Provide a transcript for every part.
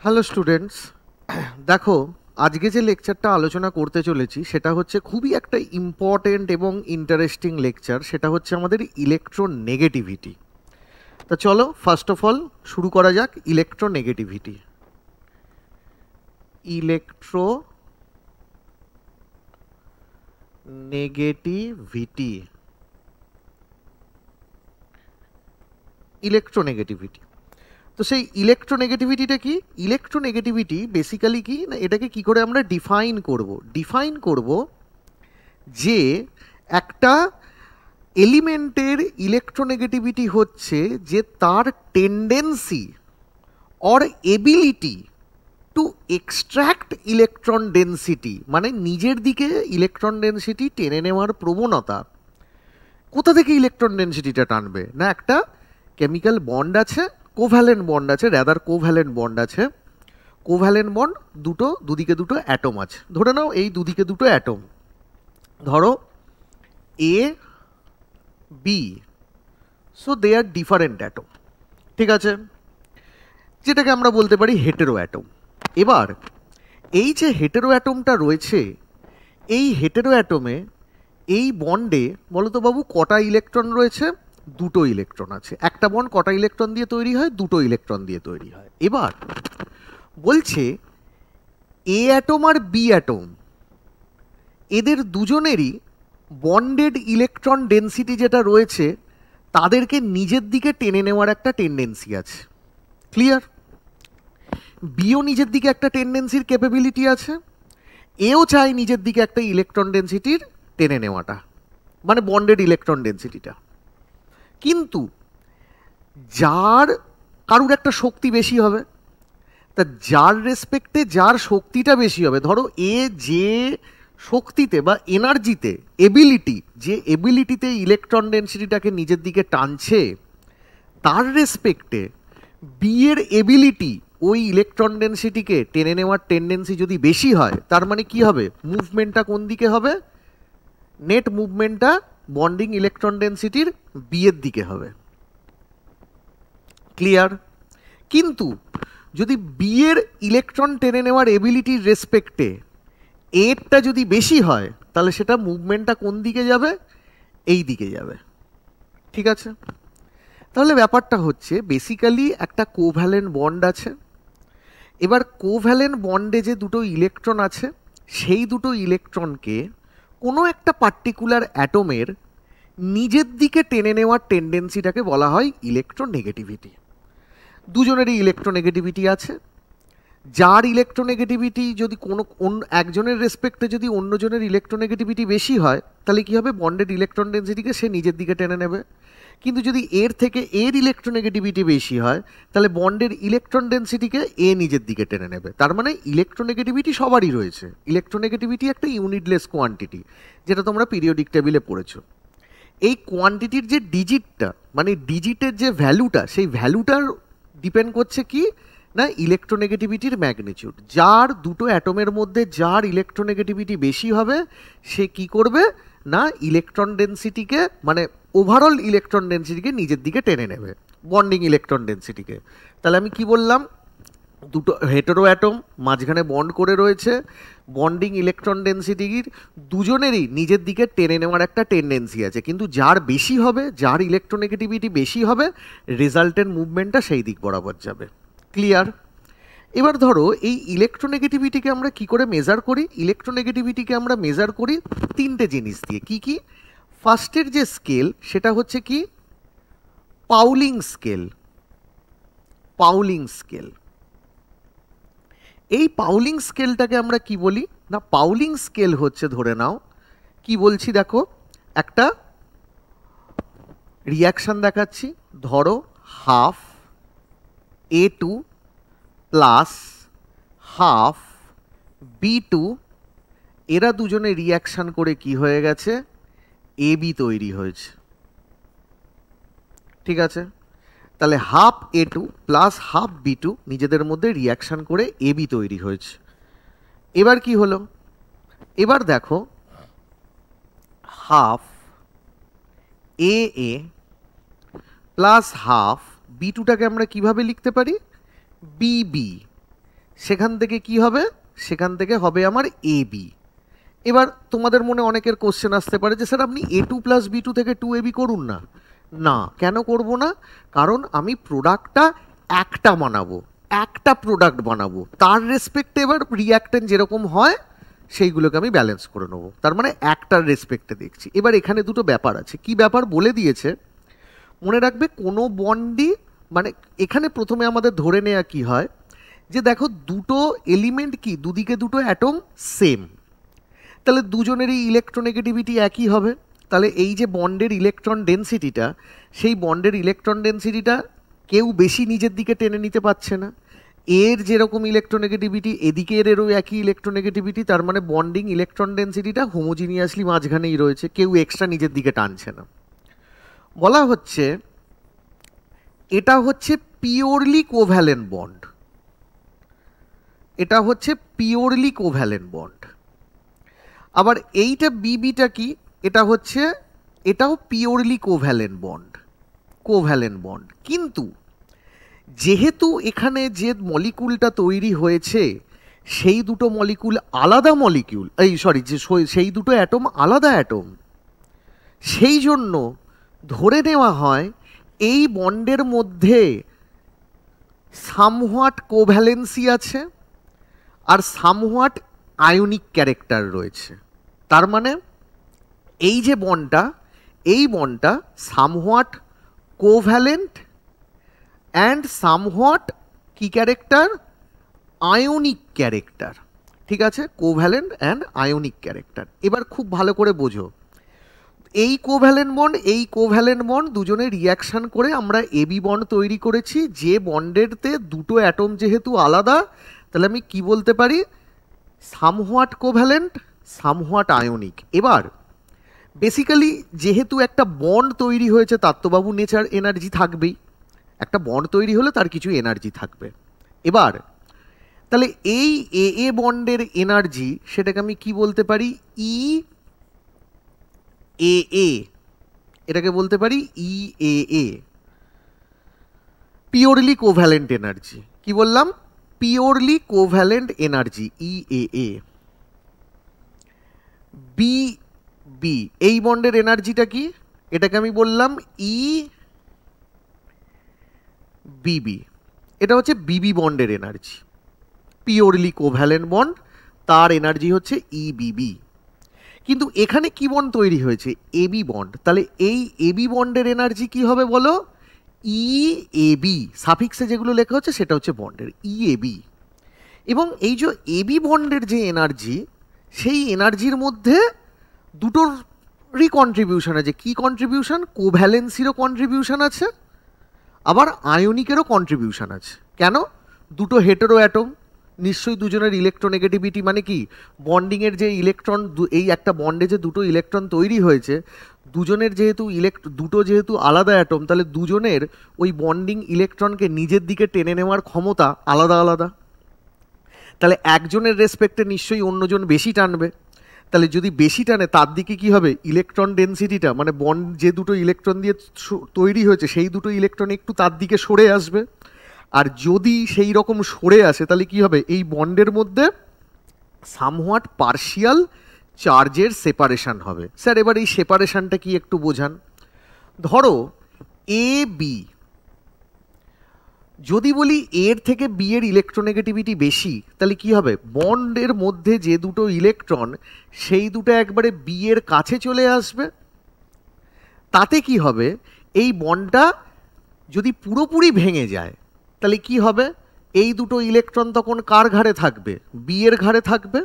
Hello students, দেখো আজকে যে লেকচারটা আলোচনা করতে চলেছি সেটা হচ্ছে খুবই একটা ইম্পর্টেন্ট এবং ইন্টারেস্টিং লেকচার। সেটা হচ্ছে আমাদের ইলেকট্রোনেগেটিভিটি। তা চলো ফার্স্ট অফ অল শুরু করা যাক। Electronegativity, electronegativity, electronegativity. তো সেই ইলেকট্রোনেগেটিভিটিটা কি? ইলেকট্রোনেগেটিভিটি বেসিক্যালি কি না, এটাকে কি করে আমরা ডিফাইন করব যে একটা এলিমেন্টের ইলেকট্রোনেগেটিভিটি হচ্ছে যে তার tendency or ability to extract electron density, মানে নিজের দিকে ইলেকট্রন ডেন্সিটি টেনে নেওয়ার প্রবণতা। কোথা থেকে ইলেকট্রন ডেন্সিটিটা টানবে? না, একটা কেমিক্যাল বন্ড আছে, কোভ্যালেন্ট বন্ড আছে, রাদার কোভ্যালেন্ট বন্ড আছে। কোভ্যালেন্ট বন্ড দুদিকে দুটো অ্যাটম আছে। ধরে নাও এই দুদিকে দুটো অ্যাটম, ধরো A B, so they are different atom, ঠিক আছে, যেটাকে আমরা বলতে পারি হেটেরো অ্যাটম। এবার এই যে হেটেরো অ্যাটমটা রয়েছে, এই হেটেরো অ্যাটমে এই বন্ডে বলো তো বাবু কটা ইলেকট্রন রয়েছে? দুটো ইলেকট্রন আছে। একটা বন্ড কটা ইলেকট্রন দিয়ে তৈরি হয়? দুটো ইলেকট্রন দিয়ে তৈরি হয়। এবার বলছে এ অ্যাটম আর বি অ্যাটম, এদের দুজনেরই বন্ডেড ইলেকট্রন ডেন্সিটি যেটা রয়েছে তাদেরকে নিজের দিকে টেনে নেওয়ার একটা টেন্ডেন্সি আছে। ক্লিয়ার? বিও নিজের দিকে একটা টেন্ডেন্সির ক্যাপাবিলিটি আছে, এও চায় নিজের দিকে একটা ইলেকট্রন ডেন্সিটির টেনে নেওয়াটা, মানে বন্ডেড ইলেকট্রন ডেন্সিটিটা। কিন্তু যার কারুর একটা শক্তি বেশি হবে, তা যার রেসপেক্টে যার শক্তিটা বেশি হবে, ধরো এ যে শক্তিতে বা এনার্জিতে যে এবিলিটিতে ইলেকট্রন ডেন্সিটিটাকে নিজের দিকে টানছে, তার রেসপেক্টে বি এর এবিলিটি ওই ইলেকট্রন ডেন্সিটিকে টেনে নেওয়ার টেন্ডেন্সি যদি বেশি হয়, তার মানে কি হবে? মুভমেন্টটা কোন দিকে হবে? নেট মুভমেন্টটা বন্ডিং ইলেকট্রন ডেন্সিটির বি এর দিকে হবে। ক্লিয়ার? কিন্তু যদি বি এর ইলেকট্রন টেনে নেওয়ার এবিলিটির রেসপেক্টে এরটা যদি বেশি হয়, তাহলে সেটা মুভমেন্টটা কোন দিকে যাবে? এই দিকে যাবে। ঠিক আছে? তাহলে ব্যাপারটা হচ্ছে বেসিক্যালি একটা কোভ্যালেন্ট বন্ড আছে। এবার কোভ্যালেন্ট বন্ডে যে দুটো ইলেকট্রন আছে, সেই দুটো ইলেকট্রনকে কোনো একটা পার্টিকুলার অ্যাটমের নিজের দিকে টেনে নেওয়ার টেন্ডেন্সিটাকে বলা হয় ইলেকট্রোনেগেটিভিটি। দুজনেরই ইলেকট্রোনেগেটিভিটি আছে। যার ইলেকট্রোনেগেটিভিটি যদি কোনো একজনের রেসপেক্টে যদি অন্যজনের ইলেকট্রোনেগেটিভিটি বেশি হয়, তাহলে কী হবে? বন্ডেড ইলেকট্রন ডেন্সিটিকে সে নিজের দিকে টেনে নেবে। কিন্তু যদি এর থেকে এর ইলেকট্রোনেগেটিভিটি বেশি হয়, তাহলে বন্ডের ইলেকট্রন ডেন্সিটিকে এ নিজের দিকে টেনে নেবে। তার মানে ইলেকট্রোনেগেটিভিটি সবারই রয়েছে। ইলেকট্রোনেগেটিভিটি একটা ইউনিটলেস কোয়ান্টিটি, যেটা তোমরা পিরিয়ডিক টেবিলে পড়েছো। এই কোয়ান্টিটির যে ডিজিটটা, মানে ডিজিটের যে ভ্যালুটা, সেই ভ্যালুটার ডিপেন্ড করছে কি না ইলেকট্রোনেগেটিভিটির ম্যাগনিটিউড। যার দুটো অ্যাটমের মধ্যে যার ইলেকট্রোনেগেটিভিটি বেশি হবে, সে কি করবে না ইলেকট্রন ডেন্সিটিকে, মানে ওভারঅল ইলেকট্রন ডেন্সিটিকে নিজের দিকে টেনে নেবে, বন্ডিং ইলেকট্রন ডেন্সিটিকে। তাহলে আমি কি বললাম? দুটো হেটেরো অ্যাটম মাঝখানে বন্ড করে রয়েছে, বন্ডিং ইলেকট্রন ডেন্সিটির দুজনেরই নিজের দিকে টেনে নেওয়ার একটা টেন্ডেন্সি আছে, কিন্তু যার বেশি হবে, যার ইলেকট্রোনেগেটিভিটি বেশি হবে, রেজাল্টের মুভমেন্টটা সেই দিক বরাবর যাবে। ক্লিয়ার? এবার ধরো এই ইলেকট্রোনেগেটিভিটিকে আমরা কি করে মেজার করি? ইলেকট্রোনেগেটিভিটিকে আমরা মেজার করি তিনটে জিনিস দিয়ে। কি কি? ফার্স্টের যে স্কেল সেটা হচ্ছে কি পাউলিং স্কেল। পাউলিং স্কেল, এই পাউলিং স্কেলটাকে আমরা কি বলি না, পাউলিং স্কেল হচ্ছে, ধরে নাও কি বলছি দেখো, একটা রিয়াকশান দেখাচ্ছি। ধরো half A2 plus half B2, এরা দুজনে রিয়াকশান করে কি হয়ে গেছে? AB তৈরি হয়েছে। ঠিক আছে? তাহলে half A2 plus half B2 নিজেদের মধ্যে রিয়াকশান করে AB তৈরি হয়েছে। এবার কি হলো? এবার দেখো হাফ AA প্লাস হাফ B2টাকে আমরা কিভাবে লিখতে পারি? BB। সেখান থেকে কি হবে, সেখান থেকে হবে আমার এ বি। এবার তোমাদের মনে অনেকের কোশ্চেন আসতে পারে যে স্যার আপনি A2 + B2 থেকে 2AB করুন না। না, কেন করব না? কারণ আমি প্রোডাক্টটা একটা বানাবো, একটা প্রোডাক্ট বানাবো, তার রেসপেক্টে এবার রিঅ্যাক্টেন্ট যেরকম হয় সেইগুলোকে আমি ব্যালেন্স করে নেবো। তার মানে একটার রেসপেক্টে দেখছি। এবার এখানে দুটো ব্যাপার আছে। কি ব্যাপার বলে দিয়েছে, মনে রাখবে কোনো বন্ডই, মানে এখানে প্রথমে আমাদের ধরে নেওয়া কি হয় যে দেখো দুটো এলিমেন্ট কি, দুদিকে দুটো অ্যাটম সেম, তাহলে দুজনেরই ইলেকট্রোনেগেটিভিটি একই হবে। তাহলে এই যে বন্ডের ইলেকট্রন ডেন্সিটিটা, সেই বন্ডের ইলেকট্রন ডেন্সিটিটা কেউ বেশি নিজের দিকে টেনে নিতে পারছে না। এর যেরকম ইলেকট্রোনেগেটিভিটি এদিকে এরও একই ইলেকট্রোনেগেটিভিটি, তার মানে বন্ডিং ইলেকট্রন ডেন্সিটিটা হোমোজিনিয়াসলি মাঝখানেই রয়েছে, কেউ এক্সট্রা নিজের দিকে টানছে না। বলা হচ্ছে এটা হচ্ছে পিওরলি কোভ্যালেন্ট বন্ড, এটা হচ্ছে পিওরলি কোভ্যালেন্ট বন্ড। আবার এইটা বিবিটা কি, এটা হচ্ছে, এটাও purely covalent bond, covalent bond. কিন্তু যেহেতু এখানে যে মলিকুলটা তৈরি হয়েছে সেই দুটো মলিকুল আলাদা মলিকুল, সেই দুটো অ্যাটম আলাদা অ্যাটম, সেই জন্য ধরে নেওয়া হয় এই বন্ডের মধ্যে সামহোয়াট কোভ্যালেন্সি আছে আর সামহোয়াট আয়নিক ক্যারেক্টার রয়েছে। তার মানে এই যে বন্ডটা, এই বন্ডটা সামহোয়াট কোভ্যালেন্ট অ্যান্ড সামহোয়াট কি ক্যারেক্টার, আয়নিক ক্যারেক্টার। ঠিক আছে, কোভ্যালেন্ট অ্যান্ড আয়নিক ক্যারেক্টার। এবার খুব ভালো করে বোঝো, এই কোভ্যালেন্ট বন্ড, এই কোভ্যালেন্ট বন্ড দুজনে রিয়াকশান করে আমরা এবি বন্ড তৈরি করেছি। যে বন্ডেরতে দুটো অ্যাটম যেহেতু আলাদা, তাহলে আমি কি বলতে পারি, সামহোয়াট কোভ্যালেন্ট, সামহোয়াট আয়নিক। এবার বেসিক্যালি যেহেতু একটা বন্ড তৈরি হয়েছে তার তো বাবু নেচার এনার্জি থাকবেই, একটা বন্ড তৈরি হলে তার কিছু এনার্জি থাকবে। এবার তাহলে এই এ বন্ডের এনার্জি, সেটাকে আমি কি বলতে পারি, ই এ, এটাকে বলতে পারি ই এ, পিওরলি কোভ্যালেন্ট এনার্জি। কি বললাম, পিওরলি কোভ্যালেন্ট এনার্জি ই এ। বি বি, এই বন্ডের এনার্জিটা কি, এটাকে আমি বললাম ই বিবি, এটা হচ্ছে বিবি বন্ডের এনার্জি, পিওরলি কোভ্যালেন্ট বন্ড, তার এনার্জি হচ্ছে ই বিবি। কিন্তু এখানে কি বন্ড তৈরি হয়েছে, এবি বন্ড, তাহলে এই এবি বন্ডের এনার্জি কি হবে বলো, ই এবি, সাফিক্সে যেগুলো লেখা হচ্ছে সেটা হচ্ছে বন্ডের ই এবি। এবং এই যে এবি বন্ডের যে এনার্জি, সেই এনার্জির মধ্যে দুটোরই কন্ট্রিবিউশন আছে। কি কন্ট্রিবিউশন, কোভ্যালেন্সিরও কন্ট্রিবিউশন আছে, আবার আয়নিকেরও কন্ট্রিবিউশন আছে। কেন, দুটো হেটেরো অ্যাটম, নিশ্চয়ই দুজনের ইলেকট্রোনেগেটিভিটি, মানে কি বন্ডিংয়ের যে ইলেকট্রন, এই একটা বন্ডে যে দুটো ইলেকট্রন তৈরি হয়েছে, দুজনের যেহেতু দুটো যেহেতু আলাদা অ্যাটম, তাহলে দুজনের ওই বন্ডিং ইলেকট্রনকে নিজের দিকে টেনে নেওয়ার ক্ষমতা আলাদা আলাদা। তাহলে একজনের রেসপেক্টে নিশ্চয়ই অন্যজন বেশি টানবে। তাহলে যদি বেশি টানে তার দিকে কি হবে, ইলেকট্রন ডেন্সিটিটা, মানে বন্ড যে দুটো ইলেকট্রন দিয়ে তৈরি হয়েছে সেই দুটো ইলেকট্রন একটু তার দিকে সরে আসবে। আর যদি সেই রকম সরে আসে তাহলে কি হবে, এই বন্ডের মধ্যে সামহোয়াট পার্শিয়াল চার্জের সেপারেশন হবে। স্যার এবার এই সেপারেশনটা কি একটু বোঝান। ধরো এ বি, যদি বলি এর থেকে বি এর ইলেকট্রোনেগেটিভিটি বেশি, তাহলে কি হবে, বন্ডের মধ্যে যে দুটো ইলেকট্রন সেই দুটো একবারে বি এর কাছে চলে আসবে। তাতে কি হবে, এই বন্ডটা যদি পুরোপুরি ভেঙে যায় তাহলে কি হবে, এই দুটো ইলেকট্রন তখন কার ঘাড়ে থাকবে, বি এর ঘাড়ে থাকবে।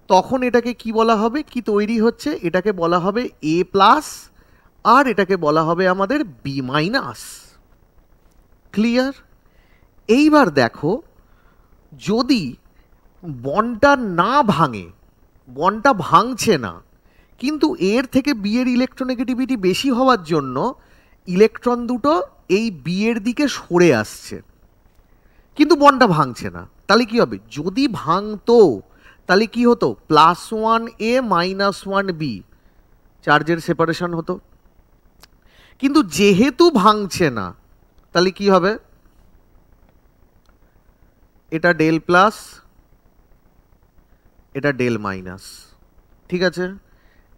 তখন এটাকে কি বলা হবে, কি তৈরি হচ্ছে, এটাকে বলা হবে এ প্লাস, আর এটাকে বলা হবে আমাদের বি মাইনাস। ক্লিয়ার। এইবার দেখো, যদি বন্ডটা না ভাঙে, বন্ডটা ভাঙছে না, কিন্তু এর থেকে বি এর ইলেকট্রোনেগেটিভিটি বেশি হওয়ার জন্য ইলেকট্রন দুটো এই বি এর দিকে সরে আসছে, কিন্তু বন্ডটা ভাঙছে না, তাহলে কি হবে, যদি ভাঙতো তাহলে কি হতো, +1a -1b চার্জের সেপারেশন হতো। কিন্তু যেহেতু ভাঙছে না, তাহলে কি হবে, এটা ডেল প্লাস, এটা ডেল মাইনাস, ঠিক আছে,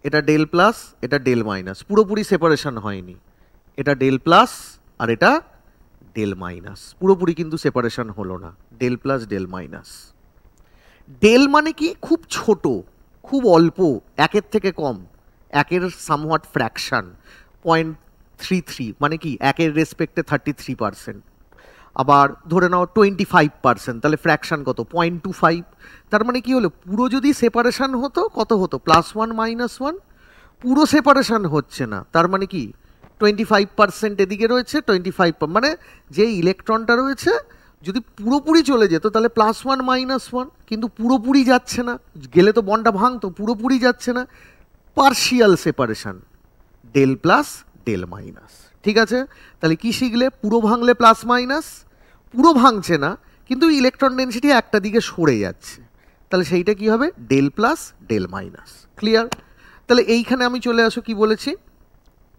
এটা ডেল প্লাস, এটা ডেল মাইনাস, পুরোপুরি সেপারেশন হয়নি, এটা ডেল প্লাস আর এটা ডেল মাইনাস, পুরোপুরি কিন্তু সেপারেশন হলো না, del plus del minus. Del মানে কি? খুব ছোট, খুব অল্প, একের থেকে কম, একের সামহাট ফ্র্যাকশন, 0.33 মানে কি একের রেসপেক্টে 33%, আবার ধরে নাও 25%, তাহলে ফ্র্যাকশন কত? 0.25। তার মানে কি হলো, পুরো যদি সেপারেশন হতো কত হতো? +1 -1, পুরো সেপারেশন হচ্ছে না, তার মানে কি 25% এদিকে রয়েছে, 25 মানে যে ইলেকট্রনটা রয়েছে যদি পুরোপুরি চলে যেত তাহলে +1 -1, কিন্তু পুরোপুরি যাচ্ছে না, গেলে তো বন্ডটা ভাঙতো, পুরোপুরি যাচ্ছে না, partial separation, del plus del minus, ঠিক আছে। তাহলে কি শিখলে? পুরো ভাঙলে প্লাস মাইনাস, পুরো ভাঙছে না কিন্তু ইলেকট্রন ডেনসিটি একটা দিকে সরে যাচ্ছে, তাহলে সেইটা কি হবে? Del plus del minus. Clear? তাহলে এইখানে আমি চলে আসো, কি বলেছি,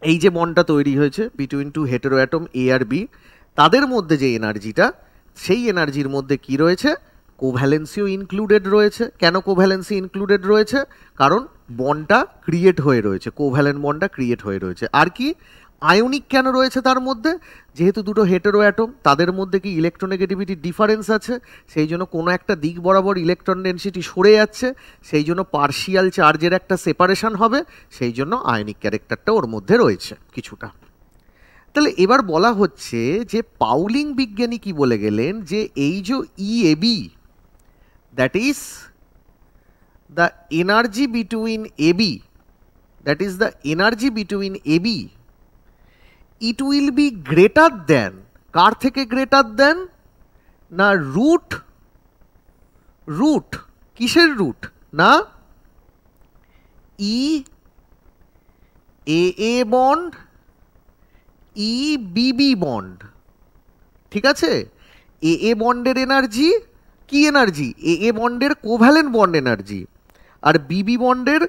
এই যে বন্ডটা তৈরি হয়েছে বিটুইন টু হেটেরো অ্যাটম এ আর বি, তাদের মধ্যে যে এনার্জিটা, সেই এনার্জির মধ্যে কি রয়েছে? কোভ্যালেন্সিও ইনক্লুডেড রয়েছে। কেন কোভ্যালেন্সি ইনক্লুডেড রয়েছে? কারণ বন্ডটা ক্রিয়েট হয়ে রয়েছে, কোভ্যালেন্ট বন্ডটা ক্রিয়েট হয়ে রয়েছে। আর কি আয়নিক কেন রয়েছে তার মধ্যে? যেহেতু দুটো হেটেরো অ্যাটম, তাদের মধ্যে কি ইলেকট্রোনেগেটিভিটি ডিফারেন্স আছে, সেই জন্য কোনো একটা দিক বরাবর ইলেকট্রন ডেনসিটি সরে যাচ্ছে, সেই জন্য পার্শিয়াল চার্জের একটা সেপারেশন হবে, সেই জন্য আয়নিক ক্যারেক্টারটা ওর মধ্যে রয়েছে কিছুটা। তাহলে এবার বলা হচ্ছে যে পাউলিং বিজ্ঞানী কি বলে গেলেন, যে এই যে E A B, that is the energy between A B, that is the energy between A B, it will be greater than, কার থেকে গ্রেটার দেন? না রুট, রুট কিসের রুট? না ই এ বন্ড, ই বিবি বন্ড, ঠিক আছে। এ বন্ডের এনার্জি কি এনার্জি? এ বন্ডের কোভ্যালেন্ট বন্ড এনার্জি, আর বিবি বন্ডের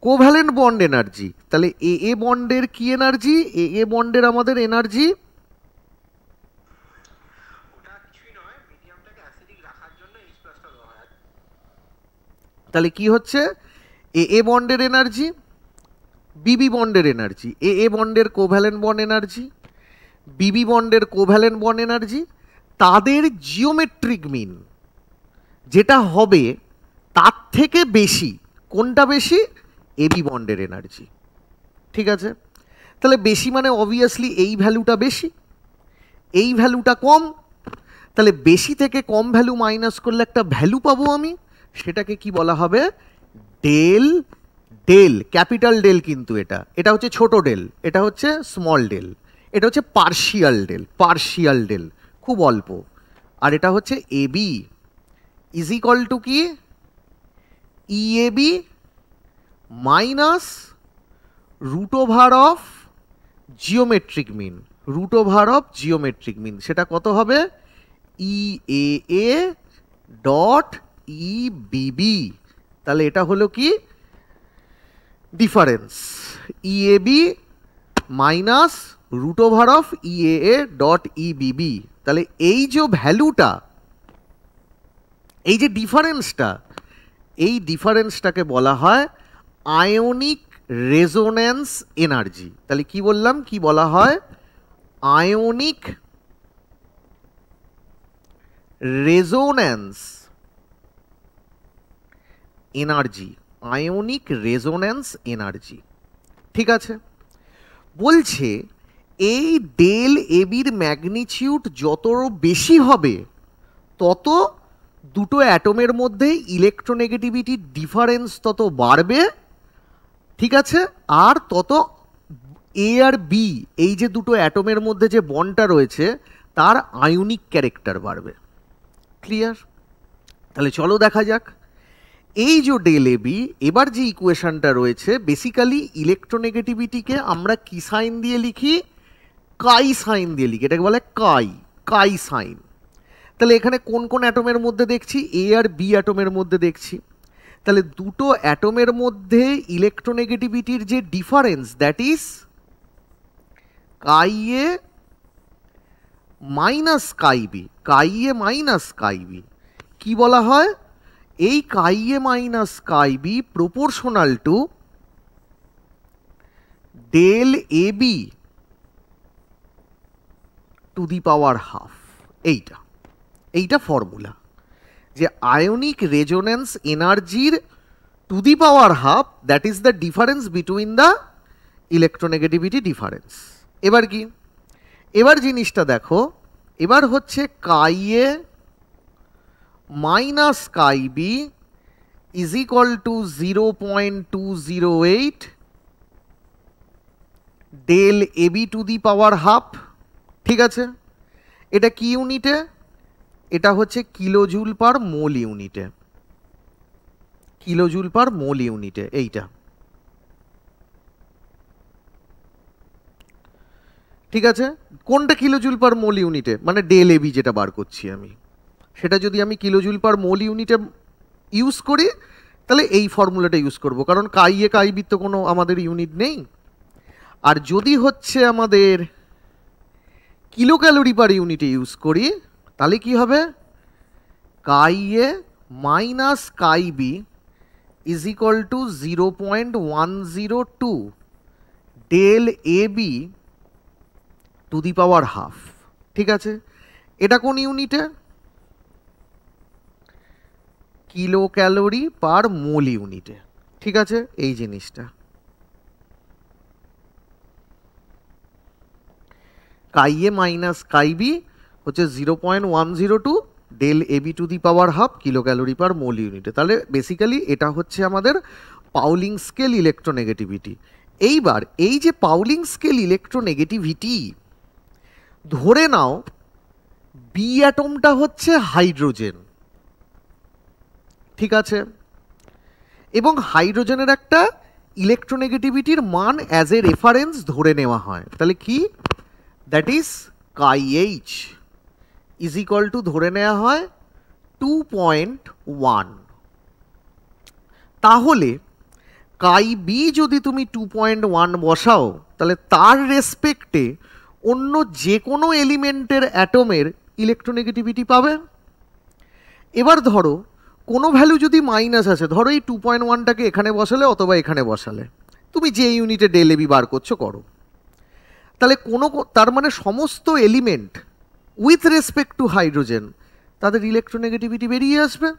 কোভ্যালেন্ট বন্ড এনার্জি। তাহলে এ বন্ডের কি এনার্জি? এ বন্ডের আমাদের এনার্জি তাহলে কি হচ্ছে? এ বন্ডের এনার্জি, বিবি বন্ডের এনার্জি, এ বন্ডের কোভ্যালেন্ট বন্ড এনার্জি, বিবি বন্ডের কোভ্যালেন্ট বন্ড এনার্জি, তাদের জিওমেট্রিক মিন যেটা হবে তার থেকে বেশি। কোনটা বেশি? এবি বন্ডের এনার্জি, ঠিক আছে। তাহলে বেশি মানে অবভিয়াসলি এই ভ্যালুটা বেশি, এই ভ্যালুটা কম, তাহলে বেশি থেকে কম ভ্যালু মাইনাস করলে একটা ভ্যালু পাবো আমি, সেটাকে কি বলা হবে? ডেল, ডেল ক্যাপিটাল ডেল, কিন্তু এটা হচ্ছে ছোট ডেল, এটা হচ্ছে স্মল ডেল, এটা হচ্ছে পার্শিয়াল ডেল, পার্শিয়াল ডেল খুব অল্প, আর এটা হচ্ছে এবি ইজ ইকুয়াল টু কি? E A B minus root over of geometric mean, root over of geometric mean, সেটা কত হবে? E A dot E B B. তাহলে এটা হলো কি? Difference, E A B minus root over of E A dot E B B. তাহলে এই যে ভ্যালুটা, এই যে ডিফারেন্সটা, এই ডিফারেন্সটাকে বলা হয় আয়নিক রেজোন্যান্স এনার্জি। তাহলে কি বললাম? কি বলা হয়? Ionic resonance energy, ionic resonance energy, ঠিক আছে। বলছে এই ডেল এবির ম্যাগনিটিউড যত বেশি হবে তত দুটো অ্যাটমের মধ্যে ইলেকট্রোনেগেটিভিটির ডিফারেন্স তত বাড়বে, ঠিক আছে, আর তত এ আর বি, এই যে দুটো অ্যাটমের মধ্যে যে বন্ডটা রয়েছে তার আয়নিক ক্যারেক্টার বাড়বে। ক্লিয়ার? তাহলে চলো দেখা যাক এই যে ডেল এবি, এবার যে ইকুয়েশনটা রয়েছে, বেসিক্যালি ইলেকট্রোনেগেটিভিটিকে আমরা কি সাইন দিয়ে লিখি? কাই সাইন দিয়ে লিখি, এটাকে বলে কাই, কাই সাইন। তাহলে এখানে কোন কোন অ্যাটমের মধ্যে দেখছি? এ আর বি অ্যাটমের মধ্যে দেখছি। তাহলে দুটো অ্যাটমের মধ্যে ইলেকট্রোনেগেটিভিটির যে difference, that is chi A minus chi B, chi A minus chi B, কি বলা হয়, এই chi A minus chi B proportional to del A B to the power half. এইটা ফর্মুলা, যে আয়নিক রেজোনেন্স এনার্জির to the power half, that is the difference between the electronegativity difference. এবার কি, এবার জিনিসটা দেখো, এবার হচ্ছে chi A minus chi B is equal to 0.208 del A B to the power half. ঠিক আছে, এটা কি ইউনিটে, এটা হচ্ছে কিলোজুল পার মোল ইউনিটে, কিলোজুল পার মোল ইউনিটে। এইটা ঠিক আছে, কোনটা কিলোজুল পার মোল ইউনিটে, মানে ডেল এবি যেটা বার করছি আমি, সেটা যদি আমি কিলোজুল পার মোল ইউনিটে ইউজ করি তাহলে এই ফর্মুলাটা ইউজ করব, কারণ কাই এ কাই বি তো কোনো আমাদের ইউনিট নেই। আর যদি হচ্ছে আমাদের কিলো ক্যালোরি পার ইউনিটে ইউজ করি তাহলে কি হবে, chi A minus chi B is equal to 0.102 del A B to the power half. ঠিক আছে, এটা কোন ইউনিটে, কিলো ক্যালোরি পার মোল ইউনিটে। ঠিক আছে, এই জিনিসটা কাই এ মাইনাস কাই বি হচ্ছে 0.102 del A B to the power half kilo calorie per mole ইউনিটে। তাহলে বেসিক্যালি এটা হচ্ছে আমাদের পাউলিং স্কেল ইলেকট্রোনেগেটিভিটি। এইবার এই যে পাউলিং স্কেল ইলেকট্রোনেগেটিভিটি, ধরে নাও বি অ্যাটমটা হচ্ছে হাইড্রোজেন। ঠিক আছে, এবং হাইড্রোজেনের একটা ইলেকট্রোনেগেটিভিটির মান অ্যাজ এ রেফারেন্স ধরে নেওয়া হয়, তাহলে কি, that is chi H is equal to ধরে নেওয়া হয় 2.1। তাহলে কাই বি যদি তুমি 2.1 বসাও তাহলে তার রেসপেক্টে অন্য যে কোনো এলিমেন্টের অ্যাটমের ইলেকট্রোনেগেটিভিটি পাবে। এবার ধরো কোনো ভ্যালু যদি মাইনাস আছে, ধরো এই 2.1টাকে এখানে বসালে অথবা এখানে বসালে, তুমি যে ইউনিটে ডেল এবি বার করছো করো, তাহলে তার মানে সমস্ত element with respect to hydrogen তাদের ইলেকট্রোনেগেটিভিটি বেরিয়ে আসবে।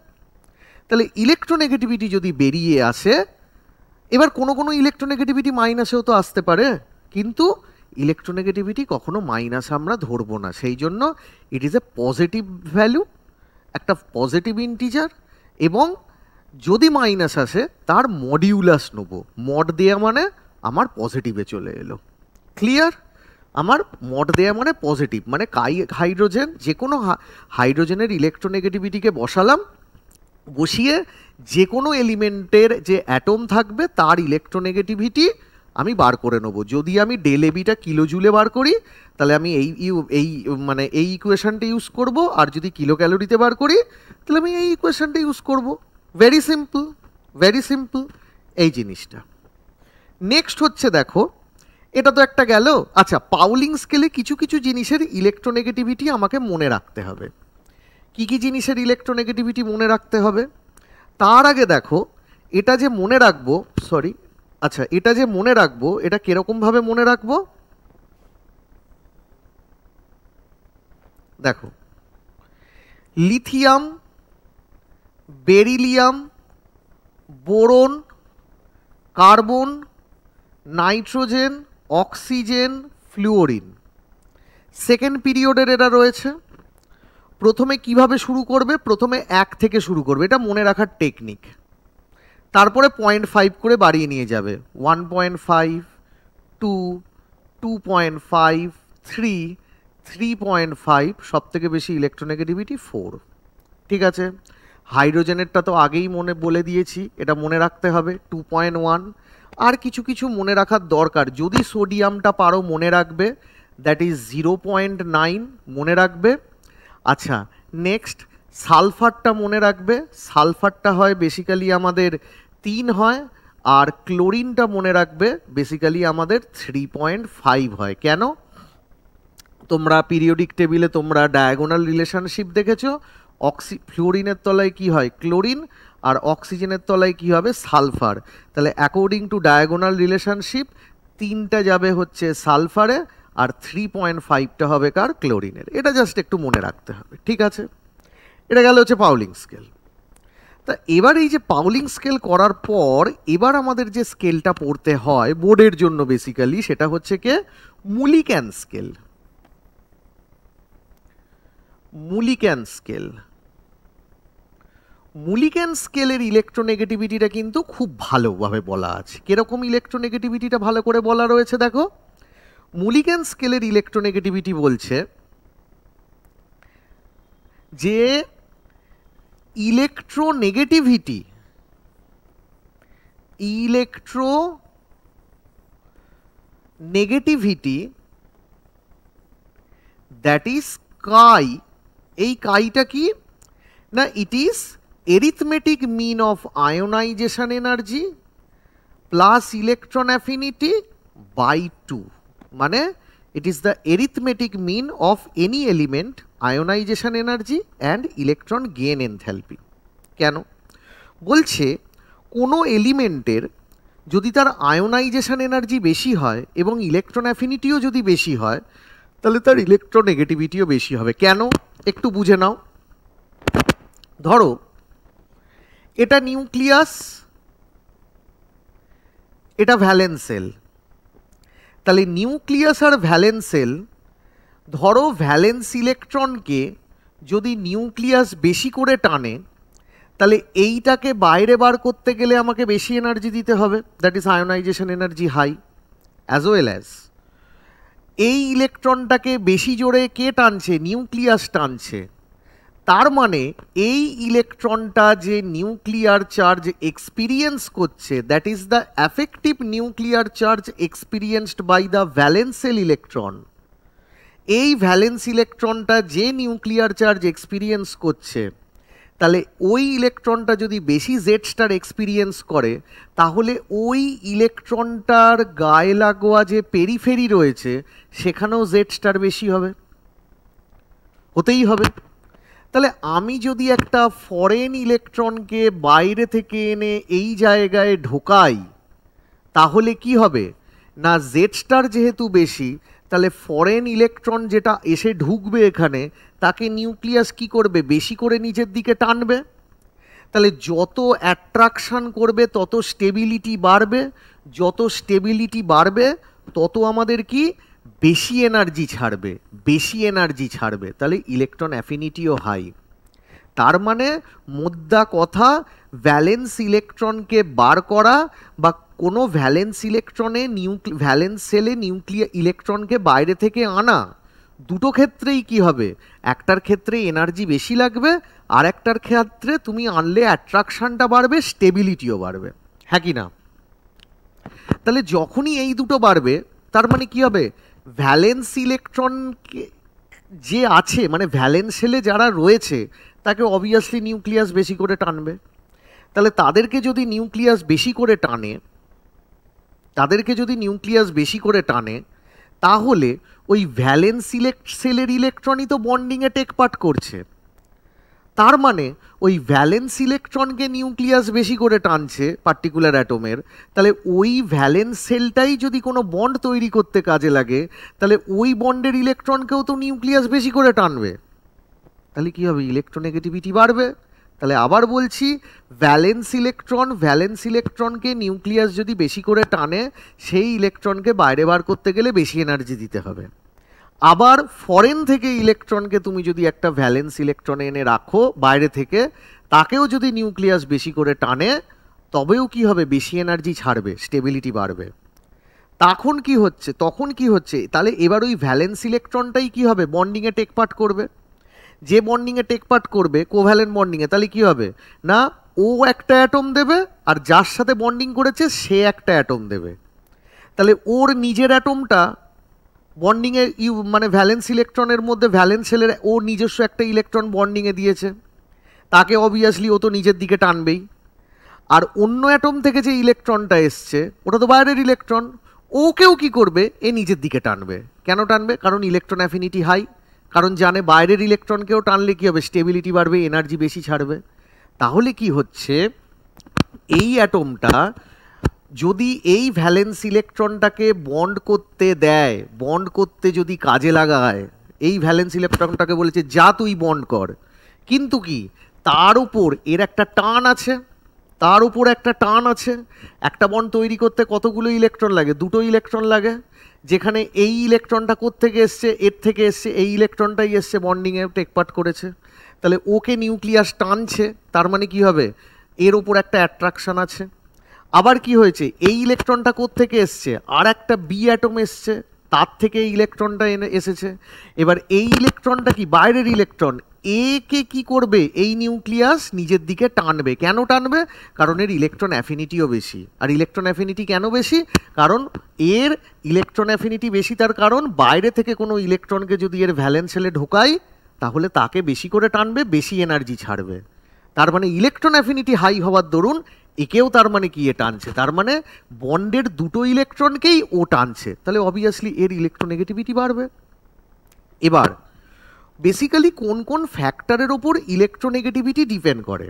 তাহলে ইলেকট্রোনেগেটিভিটি যদি বেরিয়ে আসে, এবার কোনো ইলেকট্রোনেগেটিভিটি মাইনাসেও তো আসতে পারে, কিন্তু ইলেকট্রোনেগেটিভিটি কখনো মাইনাস আমরা ধরবো না, সেই জন্য it is a positive value, একটা পজিটিভ ইন্টিজার, এবং যদি মাইনাস আসে তার মডিউলাস নেবো, মড দেয়া মানে আমার পজিটিভে চলে এলো। ক্লিয়ার, আমার মড দেয়া মানে পজিটিভ, মানে হাইড্রোজেন, যে কোনো হাইড্রোজেনের ইলেকট্রোনেগেটিভিটিকে বসালাম, বসিয়ে যে কোনো এলিমেন্টের যে অ্যাটম থাকবে তার ইলেকট্রোনেগেটিভিটি আমি বার করে নেব। যদি আমি ডেল এবিটা কিলো জুলে বার করি তাহলে আমি এই ইকুয়েশনটা ইউজ করব, আর যদি কিলো ক্যালোরিতে বার করি তাহলে আমি এই ইকুয়েশনটা ইউজ করব। ভেরি সিম্পল, ভেরি সিম্পল এই জিনিসটা। নেক্সট হচ্ছে দেখো, এটা তো একটা গেল। আচ্ছা, পাউলিং স্কেলে কিছু কিছু জিনিসের ইলেকট্রোনেগেটিভিটি আমাকে মনে রাখতে হবে। কি কি জিনিসের ইলেকট্রোনেগেটিভিটি মনে রাখতে হবে, তার আগে দেখো এটা যে মনে রাখবো, এটা যে মনে রাখবো এটা কিরকমভাবে মনে রাখবো, দেখো lithium, beryllium, boron, carbon, nitrogen, oxygen, fluorine, second পিরিয়ডের এরা রয়েছে। প্রথমে কিভাবে শুরু করবে, প্রথমে 1 থেকে শুরু করবে, এটা মনে রাখার টেকনিক, তারপরে 0.5 করে বাড়িয়ে নিয়ে যাবে, 1.5, 2, 2.5, 3, 3.5, সব থেকে বেশি ইলেকট্রোনেগেটিভিটি 4। ঠিক আছে, হাইড্রোজেনেরটা তো আগেই বলে দিয়েছি, এটা মনে রাখতে হবে 2.1। আর কিছু কিছু মনে রাখার দরকার, যদি সোডিয়ামটা পারো মনে রাখবে, দ্যাট ইজ 0.9 মনে রাখবে। আচ্ছা, নেক্সট সালফারটা মনে রাখবে, সালফারটা হয় বেসিক্যালি আমাদের 3 হয়, আর ক্লোরিনটা মনে রাখবে বেসিক্যালি আমাদের 3.5 হয়। কেন, তোমরা পিরিয়ডিক টেবিলে তোমরা ডায়াগোনাল রিলেশনশিপ দেখেছো, ফ্লোরিনের তলায় কি হয়, ক্লোরিন, আর অক্সিজেনের তলায় কি হবে, সালফার। তাহলে অ্যাকর্ডিং টু ডায়াগোনাল রিলেশনশিপ 3টা যাবে হচ্ছে সালফারে, আর 3.5টা হবে কার, ক্লোরিনের। এটা জাস্ট একটু মনে রাখতে হবে, ঠিক আছে? এটা গেল হচ্ছে পাউলিং স্কেল। তা এবার এই যে পাউলিং স্কেল করার পর এবার আমাদের যে স্কেলটা পড়তে হয় বোর্ডের জন্য বেসিক্যালি, সেটা হচ্ছে কে, মুলিক্যান স্কেল। মুলিক্যান স্কেল, মুলিক্যান স্কেলের ইলেকট্রোনেগেটিভিটিটা কিন্তু খুব ভালোভাবে বলা আছে। কিরকম ইলেকট্রোনেগেটিভিটিটা ভালো করে বলা রয়েছে দেখো। মুলিক্যান স্কেলের ইলেকট্রোনেগেটিভিটি বলছে যে ইলেকট্রোনেগেটিভিটি দ্যাট ইজ কাই, এই কাইটা কি না, it is arithmetic mean of ionization energy plus electron affinity by 2, মানে it is the arithmetic mean of any element ionization energy and electron gain enthalpy. কেন বলছে, কোনো এলিমেন্টের যদি তার আয়োনাইজেশন এনার্জি বেশি হয় এবং ইলেকট্রন অ্যাফিনিটিও যদি বেশি হয়, তাহলে তার ইলেকট্রোনেগেটিভিটিও বেশি হবে। কেন একটু বুঝে নাও। ধরো এটা নিউক্লিয়াস, এটা ভ্যালেন্স সেল। তাহলে নিউক্লিয়াস আর ভ্যালেন্স সেল, ধরো ভ্যালেন্স ইলেকট্রনকে যদি নিউক্লিয়াস বেশি করে টানে, তাহলে এইটাকে বাইরে বার করতে গেলে আমাকে বেশি এনার্জি দিতে হবে, that is ionization energy high. As well as এই ইলেকট্রনটাকে বেশি জোরে কে টানছে, নিউক্লিয়াস টানছে। তার মানে এই ইলেকট্রনটা যে নিউক্লিয়ার চার্জ এক্সপিরিয়েন্স করছে, that is the effective nuclear charge experienced by the valence shell electron. এই ভ্যালেন্স ইলেকট্রনটা যে নিউক্লিয়ার চার্জ এক্সপিরিয়েন্স করছে, তাহলে ওই ইলেকট্রনটা যদি বেশি জেড স্টার এক্সপিরিয়েন্স করে, তাহলে ওই ইলেকট্রনটার গায়ে লাগোয়া যে পেরিফেরি রয়েছে সেখানেও জেড স্টার বেশি হবে, হতেই হবে। তাহলে আমি যদি একটা ফরেন ইলেকট্রনকে বাইরে থেকে এনে এই জায়গায় ঢোকাই, তাহলে কি হবে না, জেড স্টার যেহেতু বেশি, তাহলে ফরেন ইলেকট্রন যেটা এসে ঢুকবে এখানে, তাকে নিউক্লিয়াস কি করবে, বেশি করে নিচের দিকে টানবে। তাহলে যত অ্যাট্রাকশান করবে তত স্টেবিলিটি বাড়বে, যত স্টেবিলিটি বাড়বে তত আমাদের কি বেশি এনার্জি ছাড়বে, বেশি এনার্জি ছাড়বে, তাহলে ইলেকট্রন অ্যাফিনিটিও হাই। তার মানে মোদ্দা কথা, ভ্যালেন্স ইলেকট্রনকে বার করা বা কোনো ভ্যালেন্স ইলেকট্রনে ভ্যালেন্স সেলে নিউক্লিয়ার ইলেকট্রনকে বাইরে থেকে আনা, দুটো ক্ষেত্রেই কি হবে, একটার ক্ষেত্রে এনার্জি বেশি লাগবে, আর একটার ক্ষেত্রে তুমি আনলে অ্যাট্রাকশানটা বাড়বে, স্টেবিলিটিও বাড়বে, হ্যাঁ কি না? তাহলে যখনই এই দুটো বাড়বে, তার মানে কি হবে, ভ্যালেন্স ইলেকট্রনকে যে আছে, মানে ভ্যালেন্স সেলে যারা রয়েছে, তাকে অবভিয়াসলি নিউক্লিয়াস বেশি করে টানবে। তাহলে তাদেরকে যদি নিউক্লিয়াস বেশি করে টানে, তাহলে ওই ভ্যালেন্স সেলের ইলেকট্রনই তো বন্ডিংয়ে টেক পার্ট করছে। তার মানে ওই ভ্যালেন্স ইলেকট্রনকে নিউক্লিয়াস বেশি করে টানছে পার্টিকুলার অ্যাটমের, তাহলে ওই ভ্যালেন্স সেলটাই যদি কোনো বন্ড তৈরি করতে কাজে লাগে, তাহলে ওই বন্ডের ইলেকট্রনকেও তো নিউক্লিয়াস বেশি করে টানবে। তাহলে কী হবে, ইলেকট্রোনেগেটিভিটি বাড়বে। তাহলে আবার বলছি, ভ্যালেন্স ইলেকট্রনকে নিউক্লিয়াস যদি বেশি করে টানে, সেই ইলেকট্রনকে বাইরে বার করতে গেলে বেশি এনার্জি দিতে হবে। আবার ফরেন থেকে ইলেকট্রনকে তুমি যদি একটা ভ্যালেন্স ইলেকট্রনে এনে রাখো বাইরে থেকে, তাকেও যদি নিউক্লিয়াস বেশি করে টানে, তবেও কি হবে, বেশি এনার্জি ছাড়বে, স্টেবিলিটি বাড়বে। তখন কি হচ্ছে, তাহলে এবার ওই ভ্যালেন্স ইলেকট্রনটাই কি হবে, বন্ডিংয়ে টেক পার্ট করবে। যে বন্ডিংয়ে টেক পার্ট করবে, কোভ্যালেন্ট বন্ডিংয়ে, তাহলে কি হবে না, ও একটা অ্যাটম দেবে, আর যার সাথে বন্ডিং করেছে সে একটা অ্যাটম দেবে। তাহলে ওর নিজের অ্যাটমটা বন্ডিংয়ে মানে ভ্যালেন্স ইলেকট্রনের মধ্যে ভ্যালেন্স সেলের ও নিজস্ব একটা ইলেকট্রন বন্ডিংয়ে দিয়েছে, তাকে অবভিয়াসলি ও তো নিজের দিকে টানবেই। আর অন্য অ্যাটম থেকে যে ইলেকট্রনটা এসছে, ওটা তো বাইরের ইলেকট্রন, ওকেও কি করবে, এ নিজের দিকে টানবে। কেন টানবে, কারণ ইলেকট্রন অ্যাফিনিটি হাই, কারণ জানে বাইরের ইলেকট্রনকেও টানলে কী হবে, স্টেবিলিটি বাড়বে, এনার্জি বেশি ছাড়বে। তাহলে কি হচ্ছে, এই অ্যাটমটা যদি এই ভ্যালেন্স ইলেকট্রনটাকে বন্ড করতে দেয়, বন্ড করতে যদি কাজে লাগায়, এই ভ্যালেন্স ইলেকট্রনটাকে বলেছে যা তুই বন্ড কর, কিন্তু কি তার উপর এর একটা টান আছে, তার উপর একটা টান আছে। একটা বন্ড তৈরি করতে কতগুলো ইলেকট্রন লাগে? দুটো ইলেকট্রন লাগে। যেখানে এই ইলেকট্রনটা কোত্থেকে এসছে, এর থেকে এসছে, এই ইলেকট্রনটাই এসছে বন্ডিংয়ে টেক পার্ট করেছে, তাহলে ওকে নিউক্লিয়াস টানছে, তার মানে কি হবে, এর ওপর একটা অ্যাট্রাকশন আছে। আবার কি হয়েছে, এই ইলেকট্রনটা কোত্থেকে এসছে, আর একটা বি অ্যাটম এসছে, তার থেকে এই ইলেকট্রনটা এসেছে। এবার এই ইলেকট্রনটা কি বাইরের ইলেকট্রন, একে কি করবে, এই নিউক্লিয়াস নিজের দিকে টানবে। কেন টানবে? কারণ এর ইলেকট্রন অ্যাফিনিটিও বেশি। আর ইলেকট্রন অ্যাফিনিটি কেন বেশি? কারণ এর ইলেকট্রন অ্যাফিনিটি বেশি, তার কারণ বাইরে থেকে কোনো ইলেকট্রনকে যদি এর ভ্যালেন্স শেলে ঢোকায় তাহলে তাকে বেশি করে টানবে, বেশি এনার্জি ছাড়বে। তার মানে ইলেকট্রন অ্যাফিনিটি হাই হওয়ার দরুন একেও তার মানে কি এ টানছে, তার মানে বন্ডের দুটো ইলেকট্রনকেই ও টানছে, তাহলে অবভিয়াসলি এর ইলেকট্রোনেগেটিভিটি বাড়বে। এবার বেসিক্যালি কোন কোন ফ্যাক্টরের ওপর ইলেকট্রোনেগেটিভিটি ডিপেন্ড করে?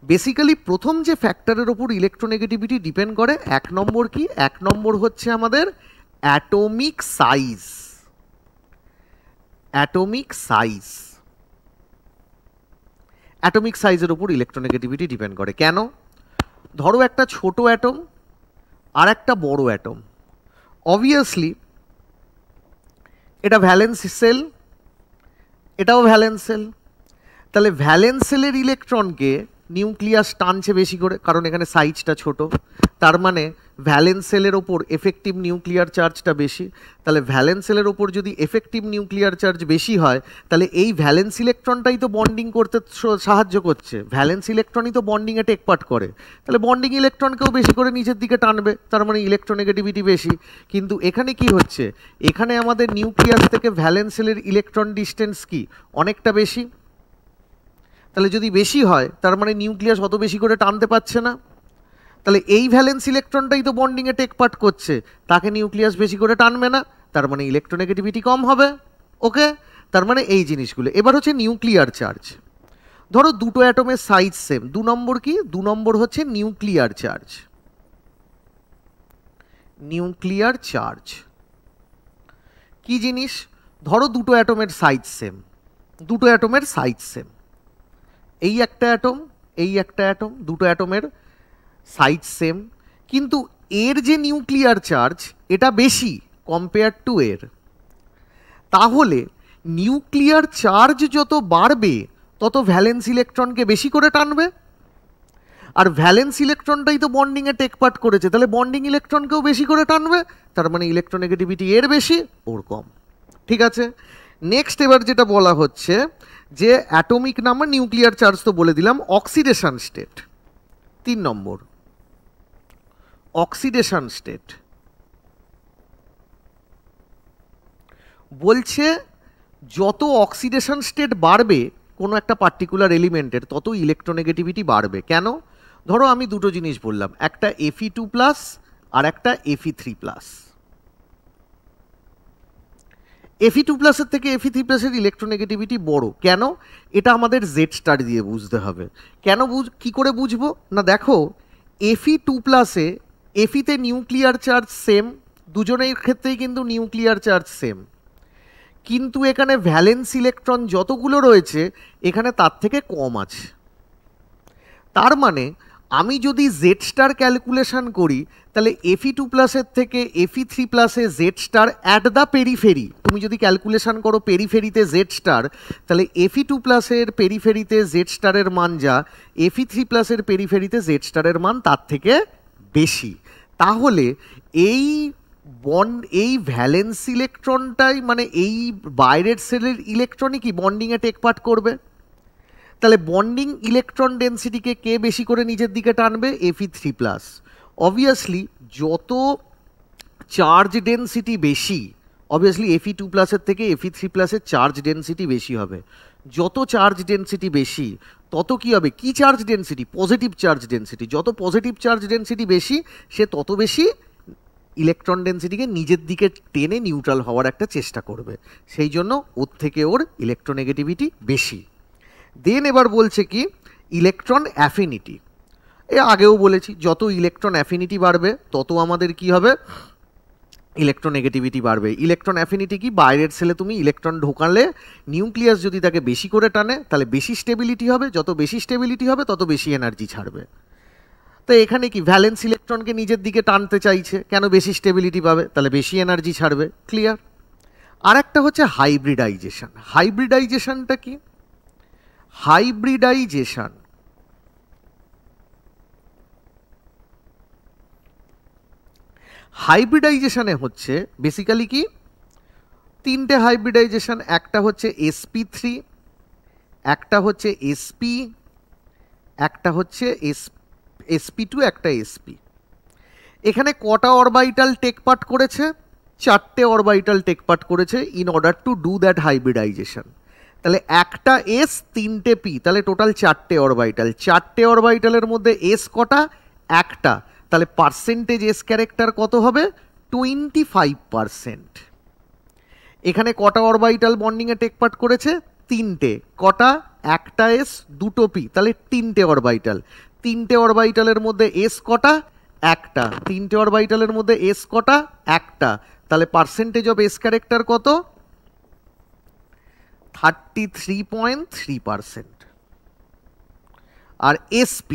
বেসিক্যালি প্রথম যে ফ্যাক্টরের ওপর ইলেকট্রোনেগেটিভিটি ডিপেন্ড করে, এক নম্বর কি, এক নম্বর হচ্ছে আমাদের atomic size. Atomic size, atomic সাইজের ওপর ইলেকট্রোনেগেটিভিটি ডিপেন্ড করে। কেন? ধরো একটা ছোট অ্যাটম আর একটা বড় অ্যাটম, অবভিয়াসলি এটা ভ্যালেন্স সেল, এটাও ভ্যালেন্স সেল, তাহলে ভ্যালেন্স সেলের ইলেকট্রনকে নিউক্লিয়াস টানছে বেশি করে, কারণ এখানে সাইজটা ছোট, তার মানে ভ্যালেন্স সেলের ওপর এফেক্টিভ নিউক্লিয়ার চার্জটা বেশি। তাহলে ভ্যালেন্স সেলের ওপর যদি এফেক্টিভ নিউক্লিয়ার চার্জ বেশি হয়, তাহলে এই ভ্যালেন্স ইলেকট্রনটাই তো বন্ডিং করতে সাহায্য করছে, ভ্যালেন্স ইলেকট্রনই তো বন্ডিংয়ে টেক পার্ট করে, তাহলে বন্ডিং ইলেকট্রনকেও বেশি করে নিচের দিকে টানবে, তার মানে ইলেকট্রোনেগেটিভিটি বেশি। কিন্তু এখানে কি হচ্ছে, এখানে আমাদের নিউক্লিয়াস থেকে ভ্যালেন্স সেলের ইলেকট্রন ডিস্টেন্স কি অনেকটা বেশি, তাহলে যদি বেশি হয় তার মানে নিউক্লিয়াস অত বেশি করে টানতে পারছে না, তাহলে এই ভ্যালেন্স ইলেকট্রনটাই তো বন্ডিংয়ে টেক পার্ট করছে, তাকে নিউক্লিয়াস বেশি করে টানবে না, তার মানে ইলেকট্রোনেগেটিভিটি কম হবে। ওকে, তার মানে এই জিনিসগুলো। এবার হচ্ছে নিউক্লিয়ার চার্জ। ধরো দুটো অ্যাটমের সাইজ সেম, দু নম্বর কি, দু নম্বর হচ্ছে নিউক্লিয়ার চার্জ। নিউক্লিয়ার চার্জ কি জিনিস? ধরো দুটো অ্যাটমের সাইজ সেম, দুটো অ্যাটমের সাইজ সেম, এই একটা অ্যাটম, এই একটা অ্যাটম, দুটো অ্যাটমের সাইজ সেম, কিন্তু এর যে নিউক্লিয়ার চার্জ এটা বেশি কম্পেয়ার টু এর, তাহলে নিউক্লিয়ার চার্জ যত বাড়বে তত ভ্যালেন্স ইলেকট্রনকে বেশি করে টানবে, আর ভ্যালেন্স ইলেকট্রনটাই তো বন্ডিংয়ে টেক পার্ট করেছে, তাহলে বন্ডিং ইলেকট্রনকেও বেশি করে টানবে, তার মানে ইলেকট্রোনেগেটিভিটি এর বেশি ওর কম। ঠিক আছে, নেক্সট এবার যেটা বলা হচ্ছে যে অ্যাটমিক নাম্বার, নিউক্লিয়ার চার্জ তো বলে দিলাম, অক্সিডেশন স্টেট। 3 নম্বর অক্সিডেশন স্টেট বলছে যত অক্সিডেশন স্টেট বাড়বে কোনো একটা পার্টিকুলার এলিমেন্টের তত ইলেকট্রোনেগেটিভিটি বাড়বে। কেন? ধরো আমি দুটো জিনিস বললাম, একটা Fe2+ আর একটা Fe3+। Fe2+ এর থেকে Fe3+ এর ইলেকট্রোনেগেটিভিটি বড়। কেন? এটা আমাদের জেড স্টার দিয়ে বুঝতে হবে। কেন কি করে বুঝবো না, দেখো Fe2+ এ Fe-তে নিউক্লিয়ার চার্জ সেম, দুজনের ক্ষেত্রেই কিন্তু নিউক্লিয়ার চার্জ সেম, কিন্তু এখানে ভ্যালেন্স ইলেকট্রন যতগুলো রয়েছে এখানে তার থেকে কম আছে। তার মানে আমি যদি জেড স্টার ক্যালকুলেশন করি তাহলে Fe2+ এর থেকে Fe3+ A Z star at the periphery, তুমি যদি ক্যালকুলেশন করো পেরিফেরিতে জেড স্টার, তাহলে Fe2+ এর পেরিফেরিতে জেড স্টারের মান যা, Fe3+ এর পেরিফেরিতে জেড স্টারের মান তার থেকে বেশি। তাহলে এই ভ্যালেন্স ইলেকট্রনটাই মানে এই বাইরের সেলের ইলেকট্রনই কি বন্ডিংয়ে টেক পার্ট করবে, তাহলে বন্ডিং ইলেকট্রন ডেন্সিটিকে কে বেশি করে নিজের দিকে টানবে? Fe3+। অবভিয়াসলি যত চার্জ ডেন্সিটি বেশি, অবভিয়াসলি Fe2+ এর থেকে Fe3+ এর চার্জ ডেন্সিটি বেশি হবে। যত চার্জ ডেন্সিটি বেশি তত কি হবে, কি charge density? Positive charge density. যত পজিটিভ চার্জ ডেন্সিটি বেশি সে তত বেশি ইলেকট্রন ডেন্সিটিকে নিজের দিকে টেনে নিউট্রাল হওয়ার একটা চেষ্টা করবে, সেই জন্য ওর থেকে ওর ইলেকট্রোনেগেটিভিটি বেশি। দেন এবার বলছে কি ইলেকট্রন অ্যাফিনিটি। এ আগেও বলেছি যত ইলেকট্রন অ্যাফিনিটি বাড়বে তত আমাদের কি হবে, ইলেকট্রোনেগেটিভিটি বাড়বে। ইলেকট্রন অ্যাফিনিটি কি, বাইরের সেলে তুমি ইলেকট্রন ঢোকালে নিউক্লিয়াস যদি তাকে বেশি করে টানে তাহলে বেশি স্টেবিলিটি হবে, যত বেশি স্টেবিলিটি হবে তত বেশি এনার্জি ছাড়বে। তো এখানে কি ভ্যালেন্স ইলেকট্রনকে নিজের দিকে টানতে চাইছে, কেন বেশি স্টেবিলিটি পাবে, তাহলে বেশি এনার্জি ছাড়বে। ক্লিয়ার? আর একটা হচ্ছে হাইব্রিডাইজেশন। হাইব্রিডাইজেশনটা কি? হাইব্রিডাইজেশন হাইব্রিডাইজেশনে হচ্ছে বেসিক্যালি কি তিনটে হাইব্রিডাইজেশন, একটা হচ্ছে sp3, একটা হচ্ছে sp, একটা হচ্ছে sp2, একটা sp। এখানে কটা অরবাইটাল টেক পার্ট করেছে? 4টে অরবাইটাল টেক পার্ট করেছে in order to do that hybridization. তাহলে একটা s 3টে p, তাহলে টোটাল 4টে অরবাইটাল। 4টে অরবাইটালের মধ্যে s কটা? একটা। তাহলে পার্সেন্টেজ s ক্যারেক্টার কত হবে? 25%। এখানে কটা অরবাইটাল বন্ডিংয়ে টেক পার্ট করেছে? 3টে। কটা? একটা s, 2টো p, তাহলে 3টে অরবাইটাল। 3টে অরবাইটালের মধ্যে s কটা? একটা। 3টে অরবাইটালের মধ্যে s কটা? একটা। তাহলে পার্সেন্টেজ অফ s ক্যারেক্টার কত? 33.3%। আর sp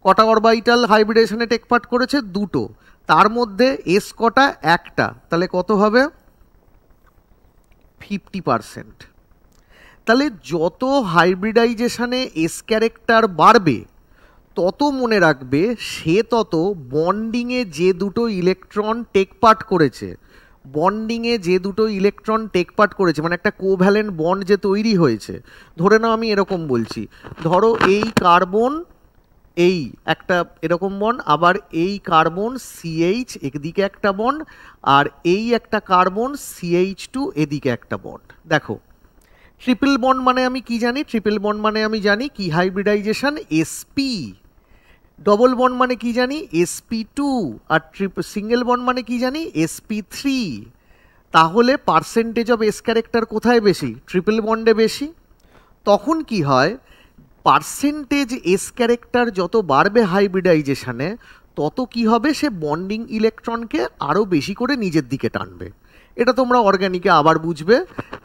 কটা অরবাইটাল হাইব্রিডেশনে টেক পার্ট করেছে? 2টো। তার মধ্যে s কটা? একটা। তাহলে কত হবে? 50%। তাহলে যত হাইব্রিডাইজেশনে s ক্যারেক্টার বাড়বে তত মনে রাখবে সে তত বন্ডিংয়ে যে দুটো ইলেকট্রন টেক পার্ট করেছে, বন্ডিংয়ে যে দুটো ইলেকট্রন টেক পার্ট করেছে মানে একটা কোভ্যালেন্ট বন্ড যে তৈরি হয়েছে। ধরে নাও আমি এরকম বলছি, ধরো এই কার্বন, এই একটা এরকম বন্ড, আবার এই কার্বন CH এদিকে একটা বন্ড, আর এই একটা কার্বন CH2 এদিকে একটা বন্ড। দেখো ট্রিপল বন্ড মানে আমি কি জানি? ট্রিপল বন্ড মানে আমি জানি কি হাইব্রিডাইজেশন sp। ডবল বন্ড মানে কি জানি? sp2। আর সিঙ্গেল বন্ড মানে কি জানি? sp3। তাহলে পার্সেন্টেজ অফ s ক্যারেক্টার কোথায় বেশি? ট্রিপল বন্ডে বেশি। তখন কি হয়, পার্সেন্টেজ s ক্যারেক্টার যত বাড়বে হাইব্রিডাইজেশনে তত কি হবে, সে বন্ডিং ইলেকট্রনকে আরও বেশি করে নিজের দিকে টানবে। এটা তোমরা অর্গানিকে আবার বুঝবে।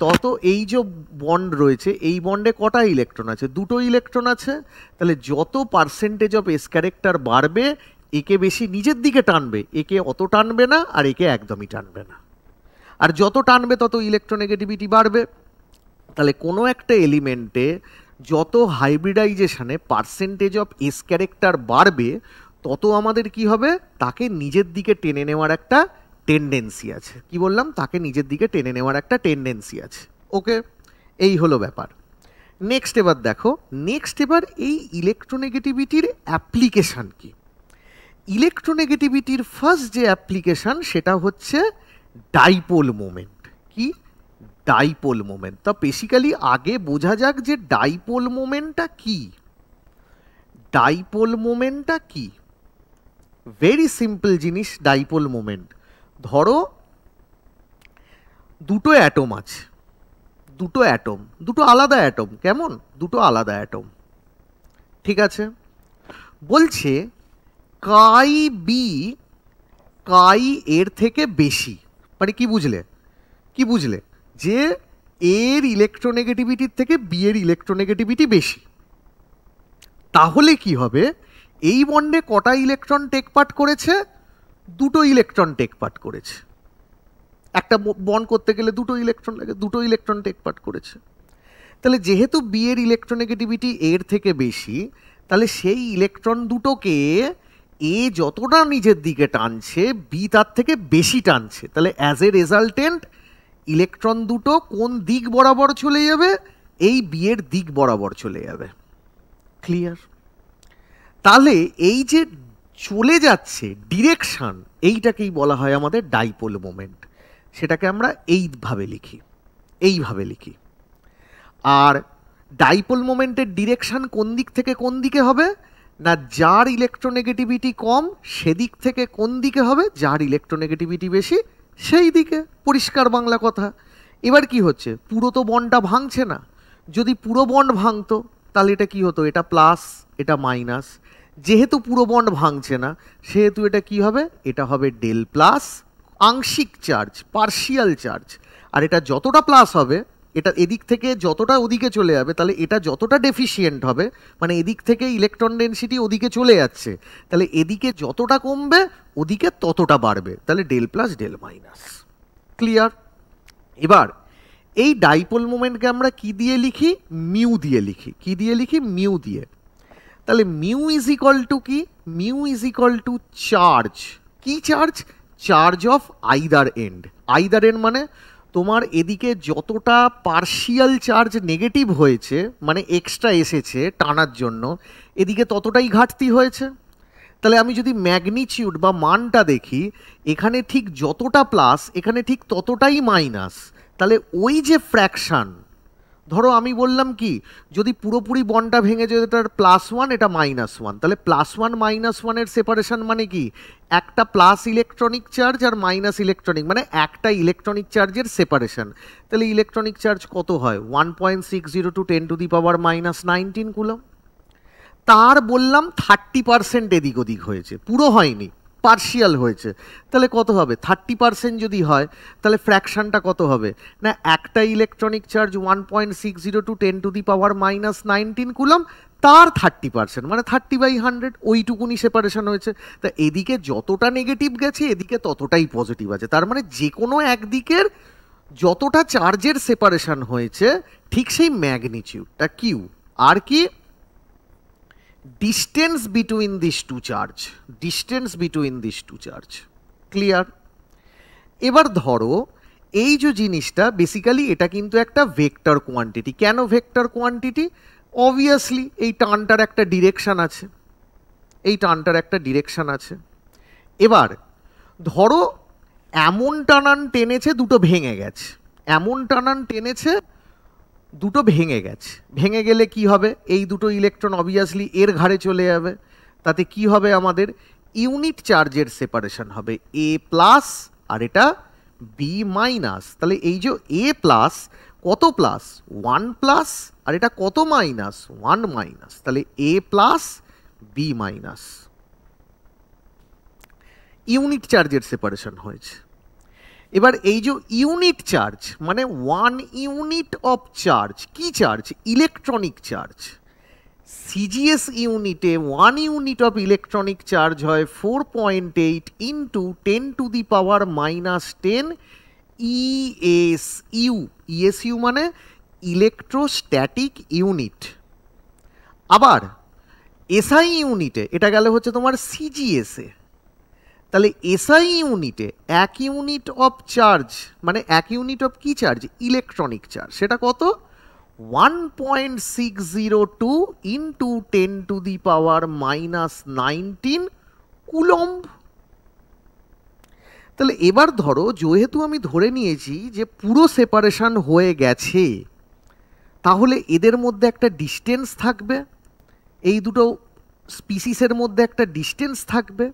তত এই যে বন্ড রয়েছে এই বন্ডে কটা ইলেকট্রন আছে? 2টো ইলেকট্রন আছে। তাহলে যত পার্সেন্টেজ অফ এস ক্যারেক্টার বাড়বে একে বেশি নিজের দিকে টানবে, একে অত টানবে না, আর একে একদমই টানবে না। আর যত টানবে তত ইলেকট্রোনেগেটিভিটি বাড়বে। তাহলে কোনো একটা এলিমেন্টে যত হাইব্রিডাইজেশনে পার্সেন্টেজ অফ এস ক্যারেক্টার বাড়বে তত আমাদের কি হবে, তাকে নিজের দিকে টেনে নেওয়ার একটা টেন্ডেন্সি আছে। কি বললাম? তাকে নিজের দিকে টেনে নেওয়ার একটা টেন্ডেন্সি আছে। ওকে, এই হলো ব্যাপার। নেক্সট এবার দেখো, নেক্সট এবার এই ইলেকট্রোনেগেটিভিটির অ্যাপ্লিকেশান কি। ইলেকট্রোনেগেটিভিটির ফার্স্ট যে অ্যাপ্লিকেশান সেটা হচ্ছে ডাইপোল মোমেন্ট। কি? Dipole moment. তা বেসিক্যালি আগে বোঝা যাক যে ডাইপোল মোমেন্টটা কি। ডাইপোল মোমেন্টটা কি? ভেরি সিম্পল জিনিস ডাইপোল মোমেন্ট। ধরো দুটো অ্যাটম আছে, দুটো অ্যাটম, দুটো আলাদা অ্যাটম। কেমন? দুটো আলাদা অ্যাটম, ঠিক আছে। বলছে কাই বি কাই এর থেকে বেশি। মানে কি বুঝলে? কি বুঝলে? যে এর ইলেকট্রোনেগেটিভিটির থেকে বি এর ইলেকট্রোনেগেটিভিটি বেশি। তাহলে কি হবে, এই বন্ডে কটা ইলেকট্রন টেক পার্ট করেছে? দুটো ইলেকট্রন টেক পার্ট করেছে। একটা বন্ড করতে গেলে দুটো ইলেকট্রন লাগে, দুটো ইলেকট্রন টেক পার্ট করেছে। তাহলে যেহেতু বি এর ইলেকট্রোনেগেটিভিটি এর থেকে বেশি, তাহলে সেই ইলেকট্রন দুটোকে এ যতটা নিজের দিকে টানছে বি তার থেকে বেশি টানছে। তাহলে অ্যাজ এ রেজাল্টেন্ট ইলেকট্রন দুটো কোন দিক বরাবর চলে যাবে? এই বি এর দিক বরাবর চলে যাবে। ক্লিয়ার? তাহলে এই যে চলে যাচ্ছে ডিরেকশন, এইটাকেই বলা হয় আমাদের ডাইপোল মোমেন্ট। সেটাকে আমরা এইভাবে লিখি, এইভাবে লিখি। আর ডাইপোল মোমেন্টের ডিরেকশন কোন দিক থেকে কোন দিকে হবে? না যার ইলেকট্রোনেগেটিভিটি কম সেদিক থেকে কোন দিকে হবে, যার ইলেকট্রোনেগেটিভিটি বেশি সেই দিকে, পরিষ্কার বাংলা কথা। এবার কি হচ্ছে, পুরো তো বন্ডটা ভাঙছে না, যদি পুরো বন্ড ভাঙতো তাহলে এটা কি হতো, এটা প্লাস এটা মাইনাস, যেহেতু পুরো বন্ড ভাঙছে না সেহেতু এটা কি হবে, এটা হবে ডেল প্লাস আংশিক চার্জ, পার্শিয়াল চার্জ। আর এটা যতটা প্লাস হবে, এটা এদিক থেকে যতটা ওদিকে চলে যাবে, তাহলে এটা যতটা ডেফিসিয়েন্ট হবে, মানে এদিক থেকে ইলেকট্রন ডেনসিটি ওদিকে চলে যাচ্ছে, তাহলে এদিকে যতটা কমবে ওদিকে ততটা বাড়বে, তাহলে del plus del minus. Clear? এবার এই ডাইপোল মোমেন্টকে আমরা কি দিয়ে লিখি, মিউ দিয়ে লিখি। কি দিয়ে লিখি, মিউ দিয়ে। তাহলে মিউ ইজ ইকুয়াল টু কি, mu is equal to charge. কি charge, charge of either end. Either end মানে তোমার এদিকে যতটা পার্শিয়াল চার্জ নেগেটিভ হয়েছে, মানে এক্সট্রা এসেছে টানার জন্য, এদিকে ততটাই ঘাটতি হয়েছে। তাহলে আমি যদি ম্যাগনিটিউড বা মানটা দেখি, এখানে ঠিক যতটা প্লাস এখানে ঠিক ততটাই মাইনাস, তাহলে ওই যে ফ্র্যাকশান, ধরো আমি বললাম কি, যদি পুরোপুরি বন্ডটা ভেঙে যদি এটার +1 এটা -1, তাহলে +1 -1 সেপারেশন মানে কি, একটা প্লাস ইলেকট্রনিক চার্জ আর মাইনাস ইলেকট্রনিক, মানে একটা ইলেকট্রনিক চার্জের সেপারেশন। তাহলে ইলেকট্রনিক চার্জ কত হয়, 1.602 × 10⁻⁹ কুলম। তার বললাম 30% এদিক ওদিক হয়েছে, পুরো হয়নি, পার্শিয়াল হয়েছে, তাহলে কত হবে, 30% যদি হয় তাহলে ফ্র্যাকশনটা কত হবে, না একটা ইলেকট্রনিক চার্জ 1.602 × 10⁻⁹ কুলম, তার 30% মানে 30/100, ওইটুকুনি সেপারেশন হয়েছে। তা এদিকে যতটা নেগেটিভ গেছে এদিকে ততটাই পজিটিভ আছে, তার মানে যে কোনো একদিকের যতটা চার্জের সেপারেশন হয়েছে ঠিক সেই ম্যাগনিটিউডটা কিউ। আর কি, distance between these two charge, distance between these two charge। Clear? এবার ধরো এই যে জিনিসটা বেসিক্যালি এটা কিন্তু একটা ভেক্টর কোয়ান্টিটি। কেন ভেক্টর কোয়ান্টিটি, অবভিয়াসলি এই টানটার একটা ডিরেকশন আছে, এই টানটার একটা ডিরেকশন আছে। এবার ধরো এমন টানান টেনেছে দুটো ভেঙে গেছে, এমন টানান টেনেছে দুটো ভেঙে গেছে, ভেঙে গেলে কি হবে, এই দুটো ইলেকট্রন অবভিয়াসলি এর ঘাড়ে চলে যাবে, তাতে কি হবে, আমাদের ইউনিট চার্জের সেপারেশন হবে এ প্লাস আর এটা বি মাইনাস। তাহলে এই যে এ প্লাস কত প্লাস, 1 প্লাস, আর এটা কত মাইনাস, 1 মাইনাস, তাহলে এ প্লাস বি মাইনাস, ইউনিট চার্জের সেপারেশন হয়েছে। এবার এই যে ইউনিট চার্জ মানে 1 ইউনিট অফ চার্জ, কি চার্জ, ইলেকট্রনিক চার্জ। সিজিএস ইউনিটে 1 ইউনিট অফ ইলেকট্রনিক চার্জ হয় 4.8 × 10⁻⁻10 ESU। ESU মানে ইলেকট্রোস্ট্যাটিক ইউনিট। আবার এসআই ইউনিটে এটা গেলে হচ্ছে তোমার সিজিএসে, তাহলে এসআই ইউনিটে 1 ইউনিট অফ চার্জ মানে 1 ইউনিট অফ কি চার্জ, ইলেকট্রনিক চার্জ, সেটা কত, 1.602 × 10⁻⁻19 কুলম্ব। তাহলে এবার ধরো যেহেতু আমি ধরে নিয়েছি যে পুরো সেপারেশন হয়ে গেছে, তাহলে এদের মধ্যে একটা ডিস্টেন্স থাকবে, এই দুটো স্পিসিসের মধ্যে একটা ডিস্টেন্স থাকবে।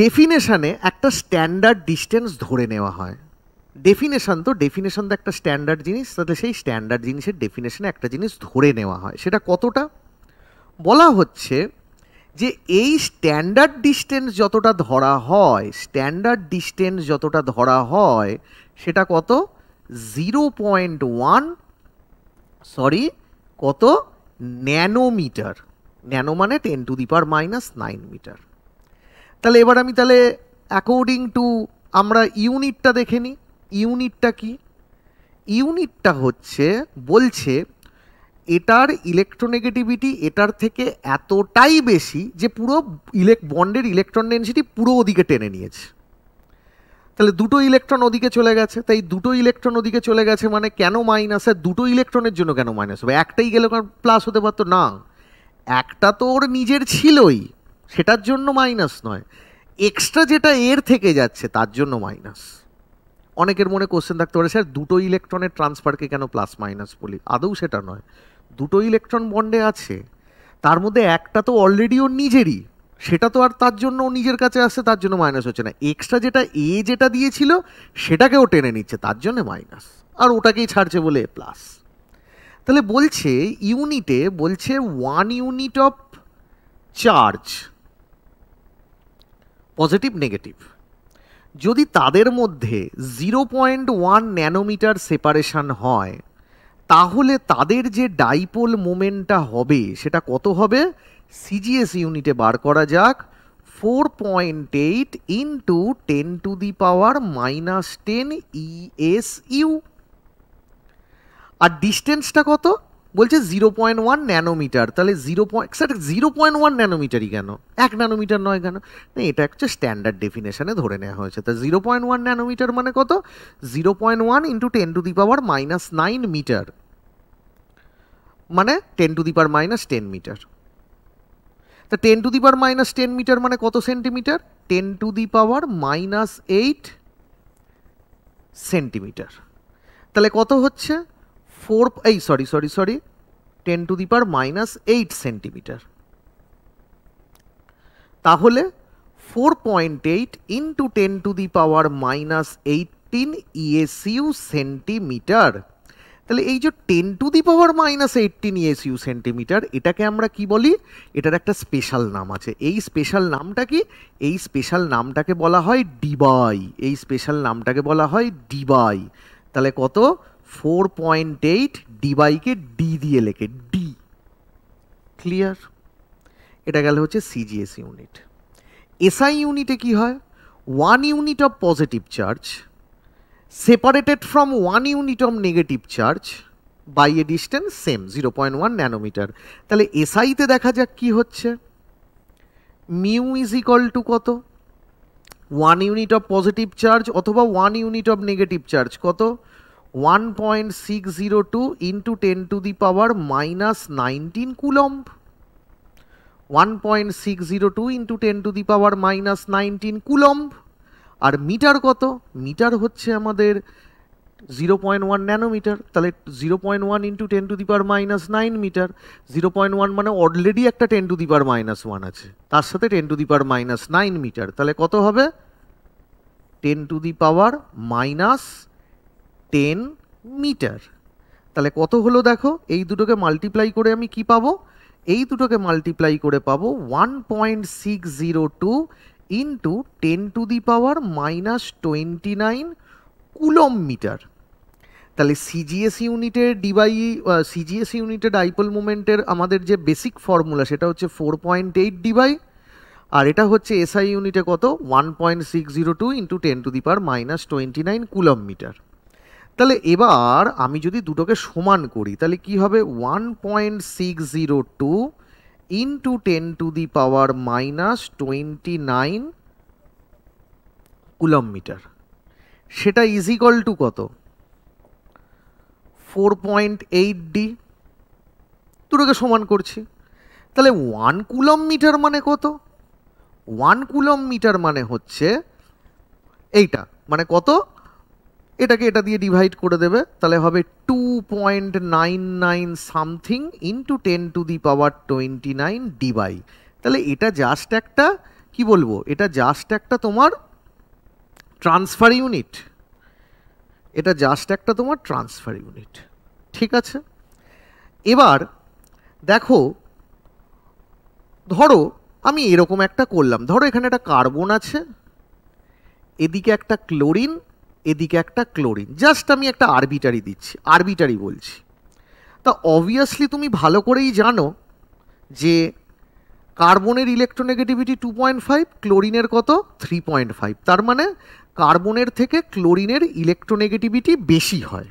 ডেফিনেশনে একটা স্ট্যান্ডার্ড ডিস্টেন্স ধরে নেওয়া হয়, ডেফিনেশন তো একটা স্ট্যান্ডার্ড জিনিস, তাহলে সেই স্ট্যান্ডার্ড জিনিসের ডেফিনেশনে একটা জিনিস ধরে নেওয়া হয়, সেটা কতটা, বলা হচ্ছে যে এই স্ট্যান্ডার্ড ডিস্টেন্স যতটা ধরা হয়, স্ট্যান্ডার্ড ডিস্টেন্স যতটা ধরা হয় সেটা কত, 0.1 কত ন্যানোমিটার, ন্যানো মানে 10⁻⁹ মিটার। তাহলে এবার আমি তাহলে অ্যাকর্ডিং টু আমরা ইউনিটটা দেখে নিই, ইউনিটটা কি, ইউনিটটা হচ্ছে বলছে এটার ইলেকট্রোনেগেটিভিটি এটার থেকে এতটাই বেশি যে পুরো বন্ডের ইলেকট্রন ডেনসিটি পুরো ওদিকে টেনে নিয়েছে। তাহলে দুটো ইলেকট্রন ওদিকে চলে গেছে, তাই দুটো ইলেকট্রন ওদিকে চলে গেছে মানে কেন মাইনাস, আর দুটো ইলেকট্রনের জন্য কেন মাইনাস হবে, একটাই গেলে প্লাস হতে পারতো না, একটা তো ওর নিজের ছিলই, সেটার জন্য মাইনাস নয়, এক্সট্রা যেটা এর থেকে যাচ্ছে তার জন্য মাইনাস। অনেকের মনে কোশ্চেন থাকতে পারে, স্যার দুটো ইলেকট্রনের ট্রান্সফারকে কেন প্লাস মাইনাস বলি, আদৌ সেটা নয়, দুটো ইলেকট্রন বন্ডে আছে, তার মধ্যে একটা তো অলরেডি ওর নিজেরই, সেটা তো আর তার জন্য ও নিজের কাছে আসছে, তার জন্য মাইনাস হচ্ছে না। এক্সট্রা যেটা এ যেটা দিয়েছিল সেটাকেও টেনে নিচ্ছে, তার জন্য মাইনাস, আর ওটাকেই ছাড়ছে বলে প্লাস। তাহলে বলছে ইউনিটে, বলছে 1 unit of charge, positive negative, যদি তাদের মধ্যে 0.1 ন্যানোমিটার সেপারেশন হয়, তাহলে তাদের যে ডাইপোল মোমেন্টটা হবে সেটা কত হবে? সিজিএস ইউনিটে বার করা যাক। 4.8 ইন্টু 10⁻⁻10 ESU। আর ডিস্টেন্সটা কত? বলছে 0.1 ন্যানোমিটার। তাহলে 0.1 ন্যানোমিটারই কেন, 1 ন্যানোমিটার নয় কেন? না, এটা একটা স্ট্যান্ডার্ড ডেফিনেশনে ধরে নেওয়া হয়েছে। তা 0.1 ন্যানোমিটার মানে কত? 0.1 ইন্টু 10⁻⁻9 মিটার, মানে 10⁻10 মিটার। তা 10⁻10 মিটার মানে কত সেন্টিমিটার? 10⁻8 সেন্টিমিটার। তাহলে কত হচ্ছে? 10⁻8 সেন্টিমিটার। তাহলে 4.8 ইন্টু 10⁻18 ESU সেন্টিমিটার। তাহলে এই যে 10⁻18 ESU সেন্টিমিটার, এটাকে আমরা কি বলি? এটার একটা স্পেশাল নাম আছে। এই স্পেশাল নামটা কি? এই স্পেশাল নামটাকে বলা হয় ডিবাই। এই স্পেশাল নামটাকে বলা হয় ডিবাই। তাহলে কত? 4.8 ডিবাইকে ডি দিয়ে লেখে, ডি। ক্লিয়ার? এটা গেল হচ্ছে সিজিএস ইউনিট। এসআই ইউনিটে কি হয়? 1 unit of positive charge separated from 1 unit of negative charge by a distance same 0.1 nanometre. তাহলে এসআইতে দেখা যাক কি হচ্ছে। মিউ ইজ ইকুয়াল টু কত? 1 ইউনিট অফ পজিটিভ চার্জ অথবা 1 ইউনিট অফ নেগেটিভ চার্জ কত? 1.602 ইন্টু 10⁻⁻19 কুলম্ব। 1.602 into 10⁻⁻19 coulomb. আর মিটার কত? মিটার হচ্ছে আমাদের 0.1 ন্যানোমিটার। তাহলে 0.1 ইন্টু 10⁻⁻9 মিটার। 0.1 মানে অলরেডি একটা 10⁻⁻1 আছে, তার সাথে 10⁻⁻9 মিটার। তাহলে কত হবে? 10⁻10 মিটার। তাহলে কত হলো দেখো, এই দুটোকে মাল্টিপ্লাই করে আমি কি পাবো? এই দুটোকে মাল্টিপ্লাই করে পাবো 1.602 ইন্টু 10⁻⁻29 কুলম মিটার। তাহলে সিজিএস ইউনিটের সিজিএস ইউনিটের ডাইপোল মোমেন্টের আমাদের যে বেসিক ফর্মুলা সেটা হচ্ছে 4.8 ডিবাই, আর এটা হচ্ছে এসআই ইউনিটে কত? 1.602 ইন্টু 10⁻⁻29 কুলম মিটার। তাহলে এবার আমি যদি দুটোকে সমান করি তাহলে কি হবে? 1.602 ইন্টু 10⁻⁻29 কুলম মিটার, সেটা ইজ ইকুয়াল টু কত? 4.8 ডি। দুটোকে সমান করছি। তাহলে 1 কুলম মিটার মানে কত? 1 কুলম মিটার মানে হচ্ছে এইটা, মানে কত? এটাকে এটা দিয়ে ডিভাইড করে দেবে, তাহলে হবে 2.99 সামথিং ইন্টু 10⁻29 ডিবাই। তাহলে এটা জাস্ট একটা কি বলবো, এটা জাস্ট একটা তোমার ট্রান্সফার ইউনিট। এটা জাস্ট একটা তোমার ট্রান্সফার ইউনিট। ঠিক আছে? এবার দেখো, ধরো আমি এরকম একটা করলাম, ধরো এখানে একটা কার্বন আছে, এদিকে একটা ক্লোরিন, এদিকে একটা ক্লোরিন, জাস্ট আমি একটা আরবিটারি দিচ্ছি, আরবিটারি বলছি। তা অবভিয়াসলি তুমি ভালো করেই জানো যে কার্বনের ইলেকট্রোনেগেটিভিটি 2.5, ক্লোরিনের কত? 3.5। তার মানে কার্বনের থেকে ক্লোরিনের ইলেকট্রোনেগেটিভিটি বেশি হয়।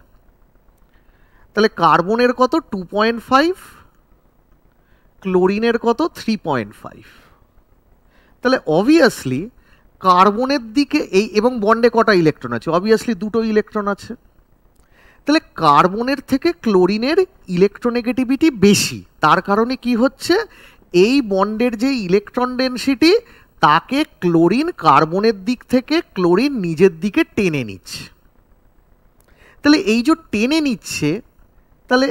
তাহলে কার্বনের কত? 2.5, ক্লোরিনের কত? 3.5। তাহলে অবভিয়াসলি কার্বনের দিকে এই, এবং বন্ডে কটা ইলেকট্রন আছে? অবভিয়াসলি দুটো ইলেকট্রন আছে। তাহলে কার্বনের থেকে ক্লোরিনের ইলেকট্রোনেগেটিভিটি বেশি, তার কারণে কি হচ্ছে? এই বন্ডের যে ইলেকট্রন ডেনসিটি তাকে ক্লোরিন কার্বনের দিক থেকে ক্লোরিন নিজের দিকে টেনে নিচ্ছে। তাহলে এই যে টেনে নিচ্ছে, তাহলে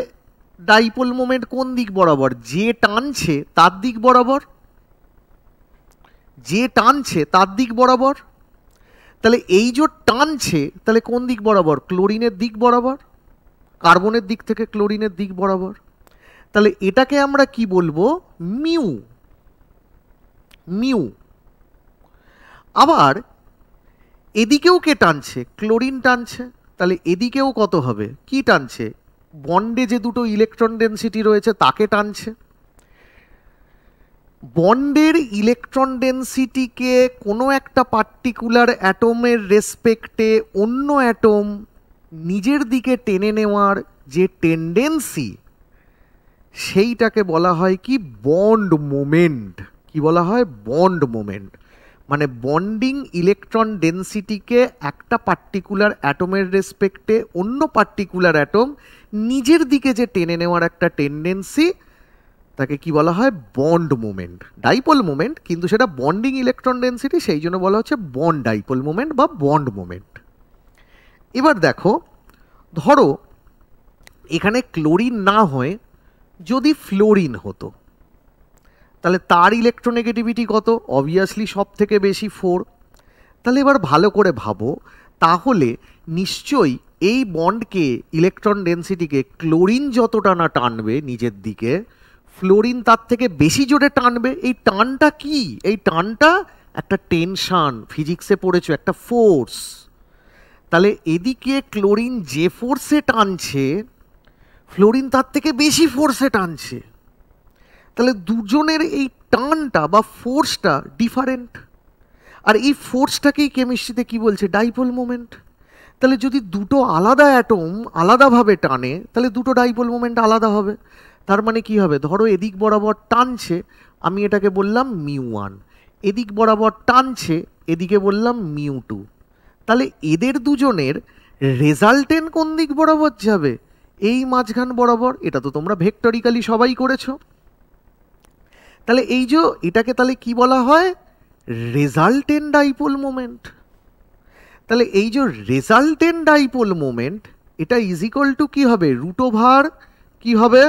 ডাইপোল মোমেন্ট কোন দিক বরাবর? যে টানছে তার দিক বরাবর, যে টানছে তার দিক বরাবর। তাহলে এই যে টানছে তাহলে কোন দিক বরাবর? ক্লোরিনের দিক বরাবর, কার্বনের দিক থেকে ক্লোরিনের দিক বরাবর। তাহলে এটাকে আমরা কি বলবো? মিউ। মিউ। আবার এদিকেও কে টানছে? ক্লোরিন টানছে। তাহলে এদিকেও কত হবে? কি টানছে? বন্ডে যে দুটো ইলেকট্রন ডেনসিটি রয়েছে তাকে টানছে। বন্ডের ইলেকট্রন ডেনসিটিকে কোনো একটা পার্টিকুলার অ্যাটমের রেসপেক্টে অন্য অ্যাটম নিজের দিকে টেনে নেওয়ার যে টেন্ডেন্সি, সেইটাকে বলা হয় কি? Bond moment. কি বলা হয়? Bond moment. মানে বন্ডিং ইলেকট্রন ডেনসিটিকে একটা পার্টিকুলার অ্যাটমের রেসপেক্টে অন্য পার্টিকুলার অ্যাটম নিজের দিকে যে টেনে নেওয়ার একটা টেন্ডেন্সি, তাকে কি বলা হয়? Bond moment. ডাইপোল মোমেন্ট, কিন্তু সেটা বন্ডিং ইলেকট্রন ডেনসিটি, সেই জন্য বলা হচ্ছে বন্ড ডাইপোল মোমেন্ট বা বন্ড মোমেন্ট। এবার দেখো, ধরো এখানে ক্লোরিন না হয়ে যদি ফ্লোরিন হতো, তাহলে তার ইলেকট্রোনেগেটিভিটি কত? অবভিয়াসলি সব থেকে বেশি 4। তাহলে এবার ভালো করে ভাবো, তাহলে নিশ্চয়ই এই বন্ডকে, ইলেকট্রন ডেনসিটিকে ক্লোরিন যতটা না টানবে নিজের দিকে, ফ্লোরিন তার থেকে বেশি জোরে টানবে। এই টানটা কি? এই টানটা একটা টেনশন, ফিজিক্সে পড়েছো, একটা ফোর্স। তাহলে এদিকে ক্লোরিন যে ফোর্সে টানছে, ফ্লোরিন তার থেকে বেশি ফোর্সে টানছে। তাহলে দুজনের এই টানটা বা ফোর্সটা ডিফারেন্ট। আর এই ফোর্সটাকেই কেমিস্ট্রিতে কি বলছে? Dipole moment. তাহলে যদি দুটো আলাদা অ্যাটম আলাদাভাবে টানে, তাহলে দুটো ডাইপোল মোমেন্ট আলাদা হবে। তার মানে কি হবে? ধরো এদিক বরাবর টানছে, আমি এটাকে বললাম মিউ1। এদিক বরাবর টানছে, এদিকে বললাম মিউ2। তাহলে এদের দুজনের রেজাল্টেন্ট কোন দিক বরাবর যাবে? এই মাঝখান বরাবর। এটা তো তোমরা ভেক্টরিক্যালি সবাই করেছো। তাহলে এই যে এটাকে তাহলে কি বলা হয়? Resultant dipole moment. তাহলে এই যে রেজাল্টেন্ট ডাইপোল মোমেন্ট, এটা ইজ ইকুয়াল টু কি হবে? রুট ওভার কি হবে?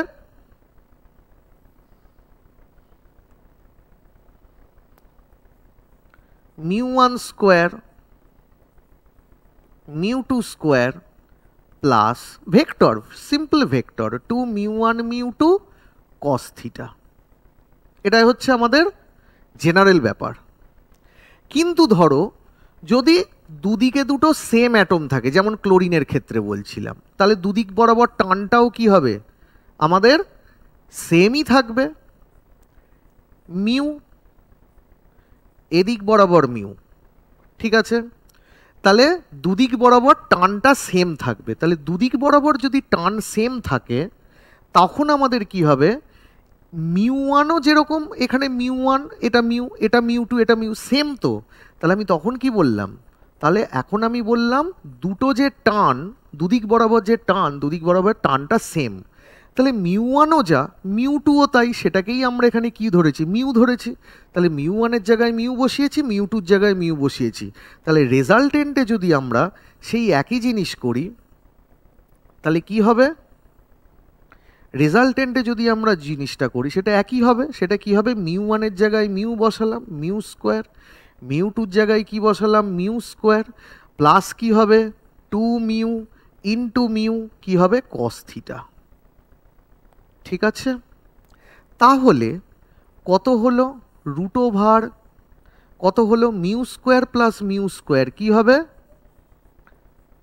মিউ1 স্কোয়ার মিউ2 square plus vector, simple vector 2 মিউ1 মিউ2 কস থিটা। এটাই হচ্ছে আমাদের জেনারেল ব্যাপার। কিন্তু ধরো যদি দুদিকে দুটো সেম অ্যাটম থাকে, যেমন ক্লোরিনের ক্ষেত্রে বলছিলাম, তাহলে দুদিক বরাবর টানটাও কি হবে? আমাদের সেমই থাকবে। মিউ, এদিক বরাবর মিউ, ঠিক আছে? তাহলে দুদিক বরাবর টানটা সেম থাকবে। তাহলে দুদিক বরাবর যদি টান সেম থাকে, তখন আমাদের কি হবে? মিউ1ও যেরকম এখানে মিউ1, এটা মিউ, এটা মিউ2, এটা মিউ, সেম তো। তাহলে আমি তখন কি বললাম? তাহলে এখন আমি বললাম দুটো যে টান, দুদিক বরাবর যে টান, দুদিক বরাবর টানটা সেম। তাহলে মিউ1ও যা, মিউ2ও তাই, সেটাকেই আমরা এখানে কি ধরেছি? মিউ ধরেছি। তাহলে মিউ1-এর জায়গায় মিউ বসিয়েছি, মিউ2-র জায়গায় মিউ বসিয়েছি। তাহলে রেজাল্টেন্টে যদি আমরা সেই একই জিনিস করি, তাহলে কি হবে? রেজাল্টেন্টে যদি আমরা জিনিসটা করি সেটা একই হবে। সেটা কি হবে? মিউ1-এর জায়গায় মিউ বসালাম, মিউ স্কোয়ার। মিউ2-র জায়গায় কি বসালাম? Mu square. প্লাস কি হবে? 2 মিউ ইন্টু মিউ কি হবে? Cos theta. ঠিক আছে? তাহলে কত হলো? রুট ওভার কত হলো? Mu square plus mu square কি হবে?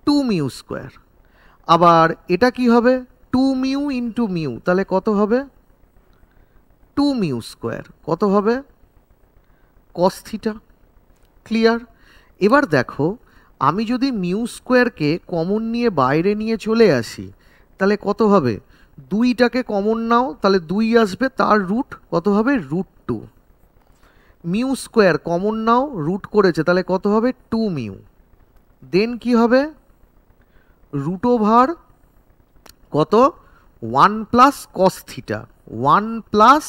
2 মিউ স্কোয়ার। আবার এটা কি হবে? 2 মিউ ইন্টু মিউ, তাহলে কত হবে? 2 মিউ স্কোয়ার। কত হবে? Cos theta. ক্লিয়ার? এবার দেখো, আমি যদি মিউ স্কোয়ারকে কমন নিয়ে বাইরে নিয়ে চলে আসি, তাহলে কত হবে? 2টাকে কমন নাও, তাহলে 2 আসবে, তার রুট কত হবে? √2। মিউ স্কোয়ার কমন নাও, রুট করেছে, তাহলে কত হবে? 2 মিউ। দেন কি হবে? রুট ওভার কত? 1 plus cos theta, 1 plus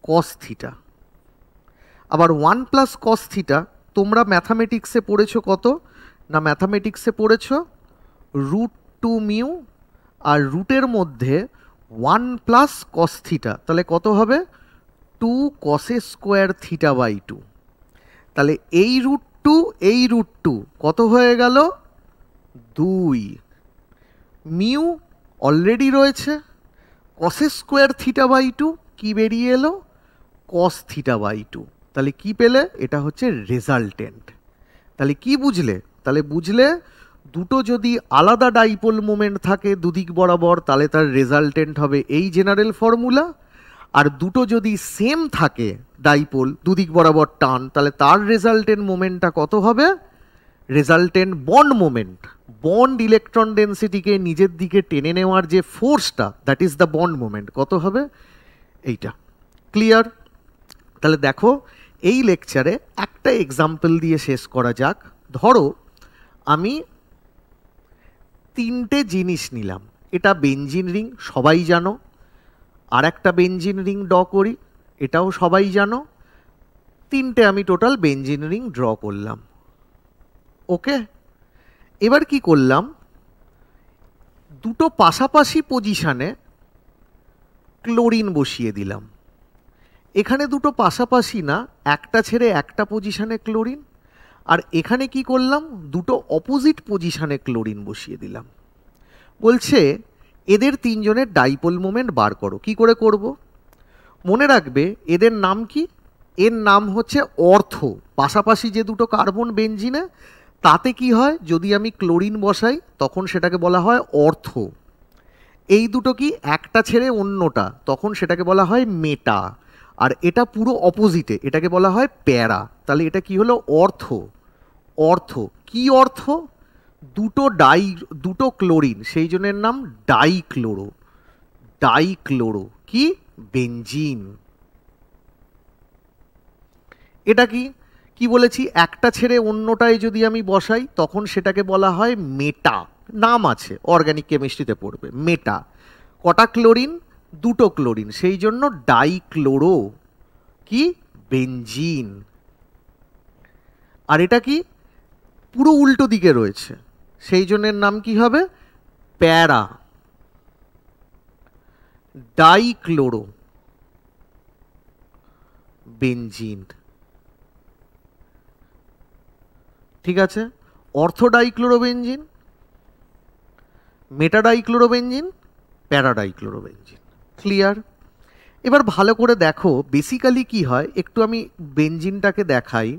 cos theta. আবার 1 প্লাস কস থিটা তোমরা ম্যাথামেটিক্সে পড়েছো কত না? ম্যাথামেটিক্সে পড়েছো √2 মিউ আর রুটের মধ্যে 1 প্লাস কস থিটা, তাহলে কত হবে 2 কসে স্কোয়ার থিটা বাই 2। তাহলে এই রুট 2 এই রুট 2 কত হয়ে গেল 2। মিউ অলরেডি রয়েছে, কসে স্কোয়ার থিটা বাই 2 কি বেরিয়ে এলো কস থিটা বাই 2। তাহলে কি পেলে, এটা হচ্ছে রেজাল্টেন্ট। তাহলে কি বুঝলে, তাহলে বুঝলে দুটো যদি আলাদা ডাইপোল মোমেন্ট থাকে দুদিক বরাবর তাহলে তার রেজাল্টেন্ট হবে এই জেনারেল ফর্মুলা, আর দুটো যদি সেম থাকে ডাইপোল দুদিক বরাবর টান তাহলে তার রেজাল্টেন্ট মোমেন্টটা কত হবে, resultant bond moment, bond electron ডেন্সিটিকে নিজের দিকে টেনে নেওয়ার যে ফোর্সটা that is the bond moment, কত হবে এইটা। ক্লিয়ার? তাহলে দেখো এই লেকচারে একটা এক্সাম্পল দিয়ে শেষ করা যাক। ধরো আমি 3টে জিনিস নিলাম, এটা বেনজিন রিং সবাই জানো, আর একটা বেনজিন রিং ড্র করি এটাও সবাই জানো, 3টে আমি টোটাল বেনজিন রিং ড্র করলাম। ওকে, এবার কি করলাম, দুটো পাশাপাশি পজিশানে ক্লোরিন বসিয়ে দিলাম। এখানে দুটো পাশাপাশি না, একটা ছেড়ে একটা পজিশানে ক্লোরিন, আর এখানে কি করলাম দুটো অপোজিট পজিশানে ক্লোরিন বসিয়ে দিলাম। বলছে এদের তিনজনের ডাইপোল মোমেন্ট বার করো। কি করে করব, মনে রাখবে এদের নাম কি, এর নাম হচ্ছে অর্থ। পাশাপাশি যে দুটো কার্বন বেনজিনে তাতে কি হয়, যদি আমি ক্লোরিন বসাই তখন সেটাকে বলা হয় অর্থ। এই দুটো কি একটা ছেড়ে অন্যটা, তখন সেটাকে বলা হয় মেটা। আর এটা পুরো অপোজিটে, এটাকে বলা হয় প্যারা। তাহলে এটা কি হলো অর্থ। অর্থ কি অর্থ, দুটো ক্লোরিন, সেই জন্যের নাম ডাইক্লোরো। ডাইক্লোরো কি বেনজিন। এটা কি কি বলেছি, একটা ছেড়ে অন্যটায় যদি আমি বসাই তখন সেটাকে বলা হয় মেটা। নাম আছে, অর্গানিক কেমিস্ট্রিতে পড়বে মেটা। কটা ক্লোরিন, দুটো ক্লোরিন, সেই জন্য ডাইক্লোরো কি বেনজিন। আর এটা কি পুরো উল্টো দিকে রয়েছে, সেই জন্যের নাম কি হবে প্যারা ডাইক্লোরো বেনজিন। ঠিক আছে, অর্থো ডাইক্লোরোবেনজিন, মেটা ডাইক্লোরোবেনজিন, প্যারা ডাইক্লোরোবেনজিন। ক্লিয়ার? এবার ভালো করে দেখো বেসিক্যালি কি হয়, একটু আমি বেনজিনটাকে দেখাই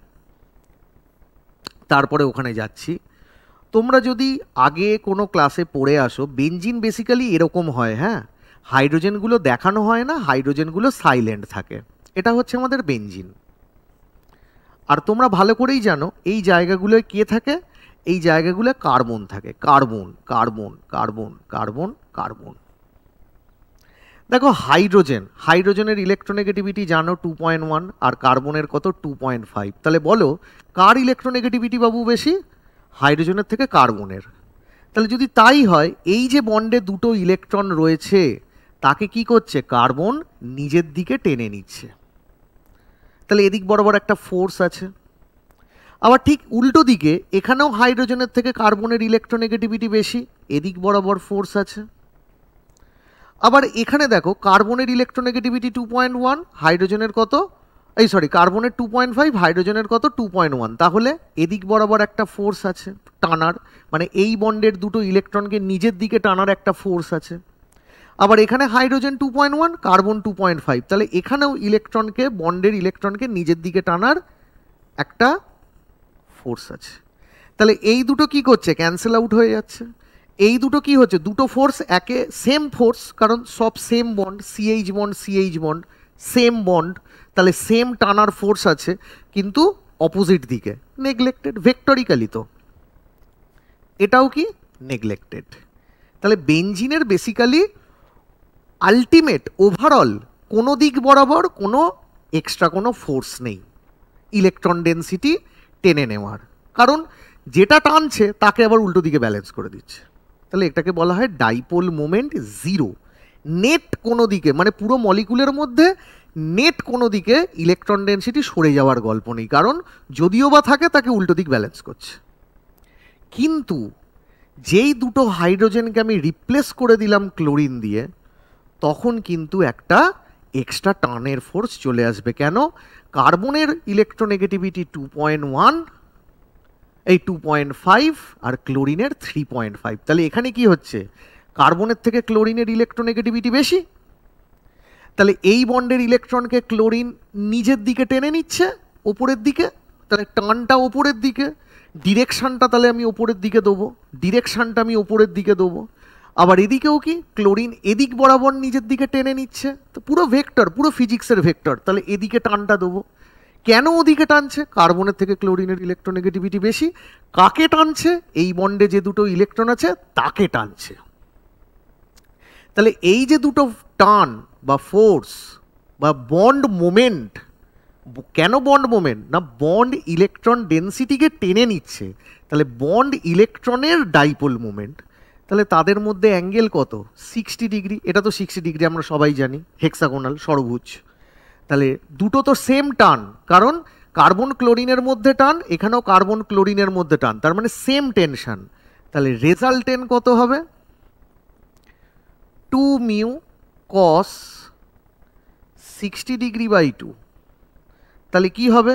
তারপরে ওখানে যাচ্ছি। তোমরা যদি আগে কোনো ক্লাসে পড়ে আসো, বেনজিন বেসিক্যালি এরকম হয়। হ্যাঁ, হাইড্রোজেনগুলো দেখানো হয় না, হাইড্রোজেনগুলো সাইলেন্ট থাকে, এটা হচ্ছে আমাদের বেনজিন। আর তোমরা ভালো করেই জানো এই জায়গাগুলোয় কে থাকে, এই জায়গাগুলো কার্বন থাকে, carbon carbon carbon carbon carbon. দেখো হাইড্রোজেনের ইলেকট্রোনেগেটিভিটি জানো 2.1, আর কার্বনের কত 2.5। তাহলে বলো কার ইলেকট্রোনেগেটিভিটি বাবু বেশি, হাইড্রোজেনের থেকে কার্বনের। তাহলে যদি তাই হয়, এই যে বন্ডে দুটো ইলেকট্রন রয়েছে তাকে কি করছে, কার্বন নিজের দিকে টেনে নিচ্ছে। তাহলে এদিক বরাবর একটা ফোর্স আছে। আবার ঠিক উল্টো দিকে এখানেও হাইড্রোজেনের থেকে কার্বনের ইলেকট্রোনেগেটিভিটি বেশি, এদিক বরাবর ফোর্স আছে। আবার এখানে দেখো কার্বনের ইলেকট্রোনেগেটিভিটি 2.1, হাইড্রোজেনের কত, কার্বনের 2.5, হাইড্রোজেনের কত 2.1। তাহলে এদিক বরাবর একটা ফোর্স আছে টানার, মানে এই বন্ডের দুটো ইলেকট্রনকে নিজের দিকে টানার একটা ফোর্স আছে। আবার এখানে হাইড্রোজেন 2.1, কার্বন 2.5, তাহলে এখানেও ইলেকট্রনকে, বন্ডের ইলেকট্রনকে নিজের দিকে টানার একটা ফোর্স আছে। তাহলে এই দুটো কি করছে, ক্যান্সেল আউট হয়ে যাচ্ছে। এই দুটো কি হচ্ছে, দুটো ফোর্স একে সেম ফোর্স, কারণ সব same bond, CH bond CH bond same bond, তাহলে সেম টানার ফোর্স আছে, কিন্তু অপোজিট দিকে, নেগলেক্টেড ভেক্টরিক্যালি। তো এটাও কি নেগলেক্টেড। তাহলে বেনজিনের বেসিক্যালি আলটিমেট ওভারঅল কোনো দিক বরাবর কোনো এক্সট্রা কোনো ফোর্স নেই ইলেকট্রন ডেন্সিটি টেনে নেওয়ার, কারণ যেটা টানছে তাকে আবার উল্টো দিকে ব্যালেন্স করে দিচ্ছে। তাহলে এটাকে বলা হয় ডাইপোল মোমেন্ট জিরো। নেট কোনো দিকে, মানে পুরো মলিকুলের মধ্যে নেট কোনো দিকে ইলেকট্রন ডেন্সিটি সরে যাওয়ার গল্প নেই, কারণ যদিও বা থাকে তাকে উল্টো দিক ব্যালেন্স করছে। কিন্তু যেই দুটো হাইড্রোজেনকে আমি রিপ্লেস করে দিলাম ক্লোরিন দিয়ে, তখন কিন্তু একটা এক্সট্রা টানের ফোর্স চলে আসবে। কেন? কার্বনের ইলেকট্রোনেগেটিভিটি 2.1, এই 2.5, আর ক্লোরিনের 3.5। তাহলে এখানে কি হচ্ছে? কার্বনের থেকে ক্লোরিনের ইলেকট্রোনেগেটিভিটি বেশি। তাহলে এই বন্ডের ইলেকট্রনকে ক্লোরিন নিজের দিকে টেনে নিচ্ছে, ওপরের দিকে। তাহলে টানটা ওপরের দিকে, ডিরেকশানটা তাহলে আমি ওপরের দিকে দেবো, ডিরেকশানটা আমি ওপরের দিকে দেবো। আবার এদিকেও কি ক্লোরিন এদিক বরাবর নিজের দিকে টেনে নিচ্ছে। তো পুরো ভেক্টর, পুরো ফিজিক্সের ভেক্টর। তাহলে এদিকে টানটা দেবো। কেন ওদিকে টানছে? কার্বনের থেকে ক্লোরিনের ইলেকট্রোনেগেটিভিটি বেশি। কাকে টানছে? এই বন্ডে যে দুটো ইলেকট্রন আছে তাকে টানছে। তাহলে এই যে দুটো টান বা ফোর্স বা বন্ড মোমেন্ট, কেন বন্ড মোমেন্ট? না, বন্ড ইলেকট্রন ডেন্সিটিকে টেনে নিচ্ছে। তাহলে বন্ড ইলেকট্রনের ডাইপোল মোমেন্ট। তাহলে তাদের মধ্যে অ্যাঙ্গেল কত? 60 ডিগ্রি। এটা তো 60 ডিগ্রি আমরা সবাই জানি, হেক্সাগোনাল, ষড়ভুজ। তাহলে দুটো তো সেম টান, কারণ কার্বন ক্লোরিনের মধ্যে টান, এখানেও কার্বন ক্লোরিনের মধ্যে টান, তার মানে সেম টেনশন। তাহলে রেজাল্টেন্ট কত হবে? 2 মিউ কস 60 ডিগ্রি বাই 2। তাহলে কি হবে?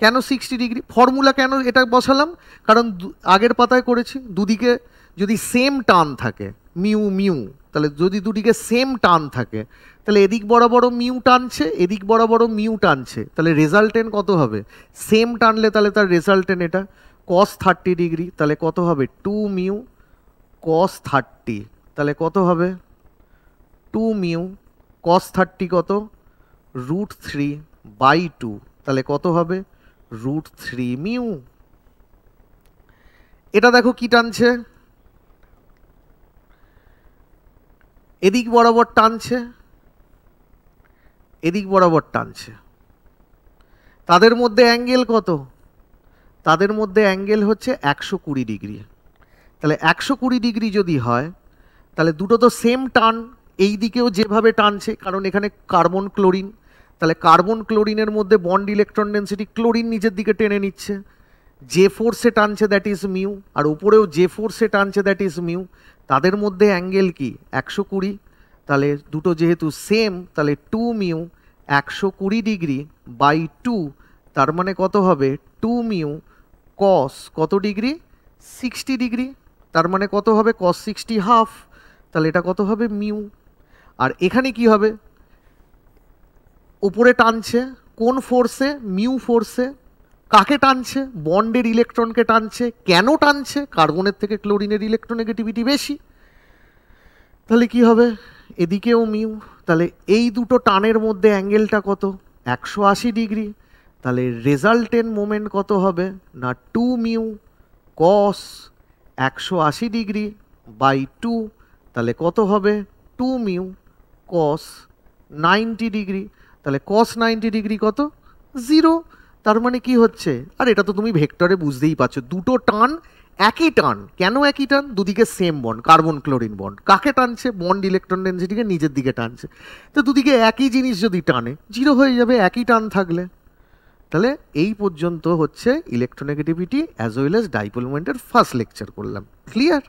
কেন 60 ডিগ্রি? ফর্মুলা কেন এটা বসালাম? কারণ আগের পাতায় করেছি, দুদিকে যদি সেম টান থাকে, মিউ মিউ, তাহলে যদি দুদিকে সেম টান থাকে, তাহলে এদিক বরাবরও মিউ টানছে, এদিক বরাবরও মিউ টানছে, তাহলে রেজাল্টেন্ট কত হবে? সেম টানলে তাহলে তার রেজাল্টেন্ট এটা কস 30 ডিগ্রি। তাহলে কত হবে? 2 মিউ কস 30। তাহলে কত হবে? 2 মিউ কস 30 কত? √3/2। তাহলে কত হবে? √3 মিউ। এটা দেখো কি টানছে, এদিক বরাবর টানছে, এদিক বরাবর টানছে। তাদের মধ্যে অ্যাঙ্গেল কত? তাদের মধ্যে অ্যাঙ্গেল হচ্ছে 120 ডিগ্রি। তাহলে 120 ডিগ্রি যদি হয়, তাহলে দুটো তো সেম টান, এই দিকেও যেভাবে টানছে, কারণ এখানে কার্বন ক্লোরিন। তাহলে কার্বন ক্লোরিনের মধ্যে বন্ড ইলেকট্রন ডেন্সিটি ক্লোরিন নিজের দিকে টেনে নিচ্ছে, যে ফোর্সে টানছে দ্যাট ইজ মিউ, আর উপরেও যে ফোর্সে টানছে দ্যাট ইজ মিউ। তাদের মধ্যে অ্যাঙ্গেল কি? 120। তাহলে দুটো যেহেতু সেম, তাহলে 2 মিউ 120 ডিগ্রি বাই 2, তার মানে কত হবে? 2 মিউ কস কত ডিগ্রি? 60 ডিগ্রি। তার মানে কত হবে? কস 60 হাফ। তাহলে এটা কত হবে? মিউ। আর এখানে কি হবে? উপরে টানছে কোন ফোর্সে? মিউ ফোর্সে। কাকে টানছে? বন্ডের ইলেকট্রনকে টানছে। কেন টানছে? কার্বনের থেকে ক্লোরিনের ইলেকট্রোনেগেটিভিটি বেশি। তাহলে কি হবে? এদিকেও মিউ। তাহলে এই দুটো টানের মধ্যে অ্যাঙ্গেলটা কত? 180 ডিগ্রি। তাহলে রেজাল্টেন্ট মোমেন্ট কত হবে? না 2 মিউ কস 180 ডিগ্রি বাই 2। তাহলে কত হবে? 2 মিউ কস 90 ডিগ্রি। তাহলে কস 90 ডিগ্রি কত? 0। তার মানে কি হচ্ছে? আর এটা তো তুমি ভেক্টরে বুঝতেই পারছো, দুটো টান একই টান। কেন একই টান? দুদিকে same bond, carbon chlorine bond. কাকে টানছে? বন্ড ইলেকট্রন ডেন্সিটিকে নিজের দিকে টানছে। তো দুদিকে একই জিনিস যদি টানে, 0 হয়ে যাবে একই টান থাকলে। তাহলে এই পর্যন্ত হচ্ছে electronegativity as well as dipole মোমেন্টের ফার্স্ট লেকচার করলাম। ক্লিয়ার?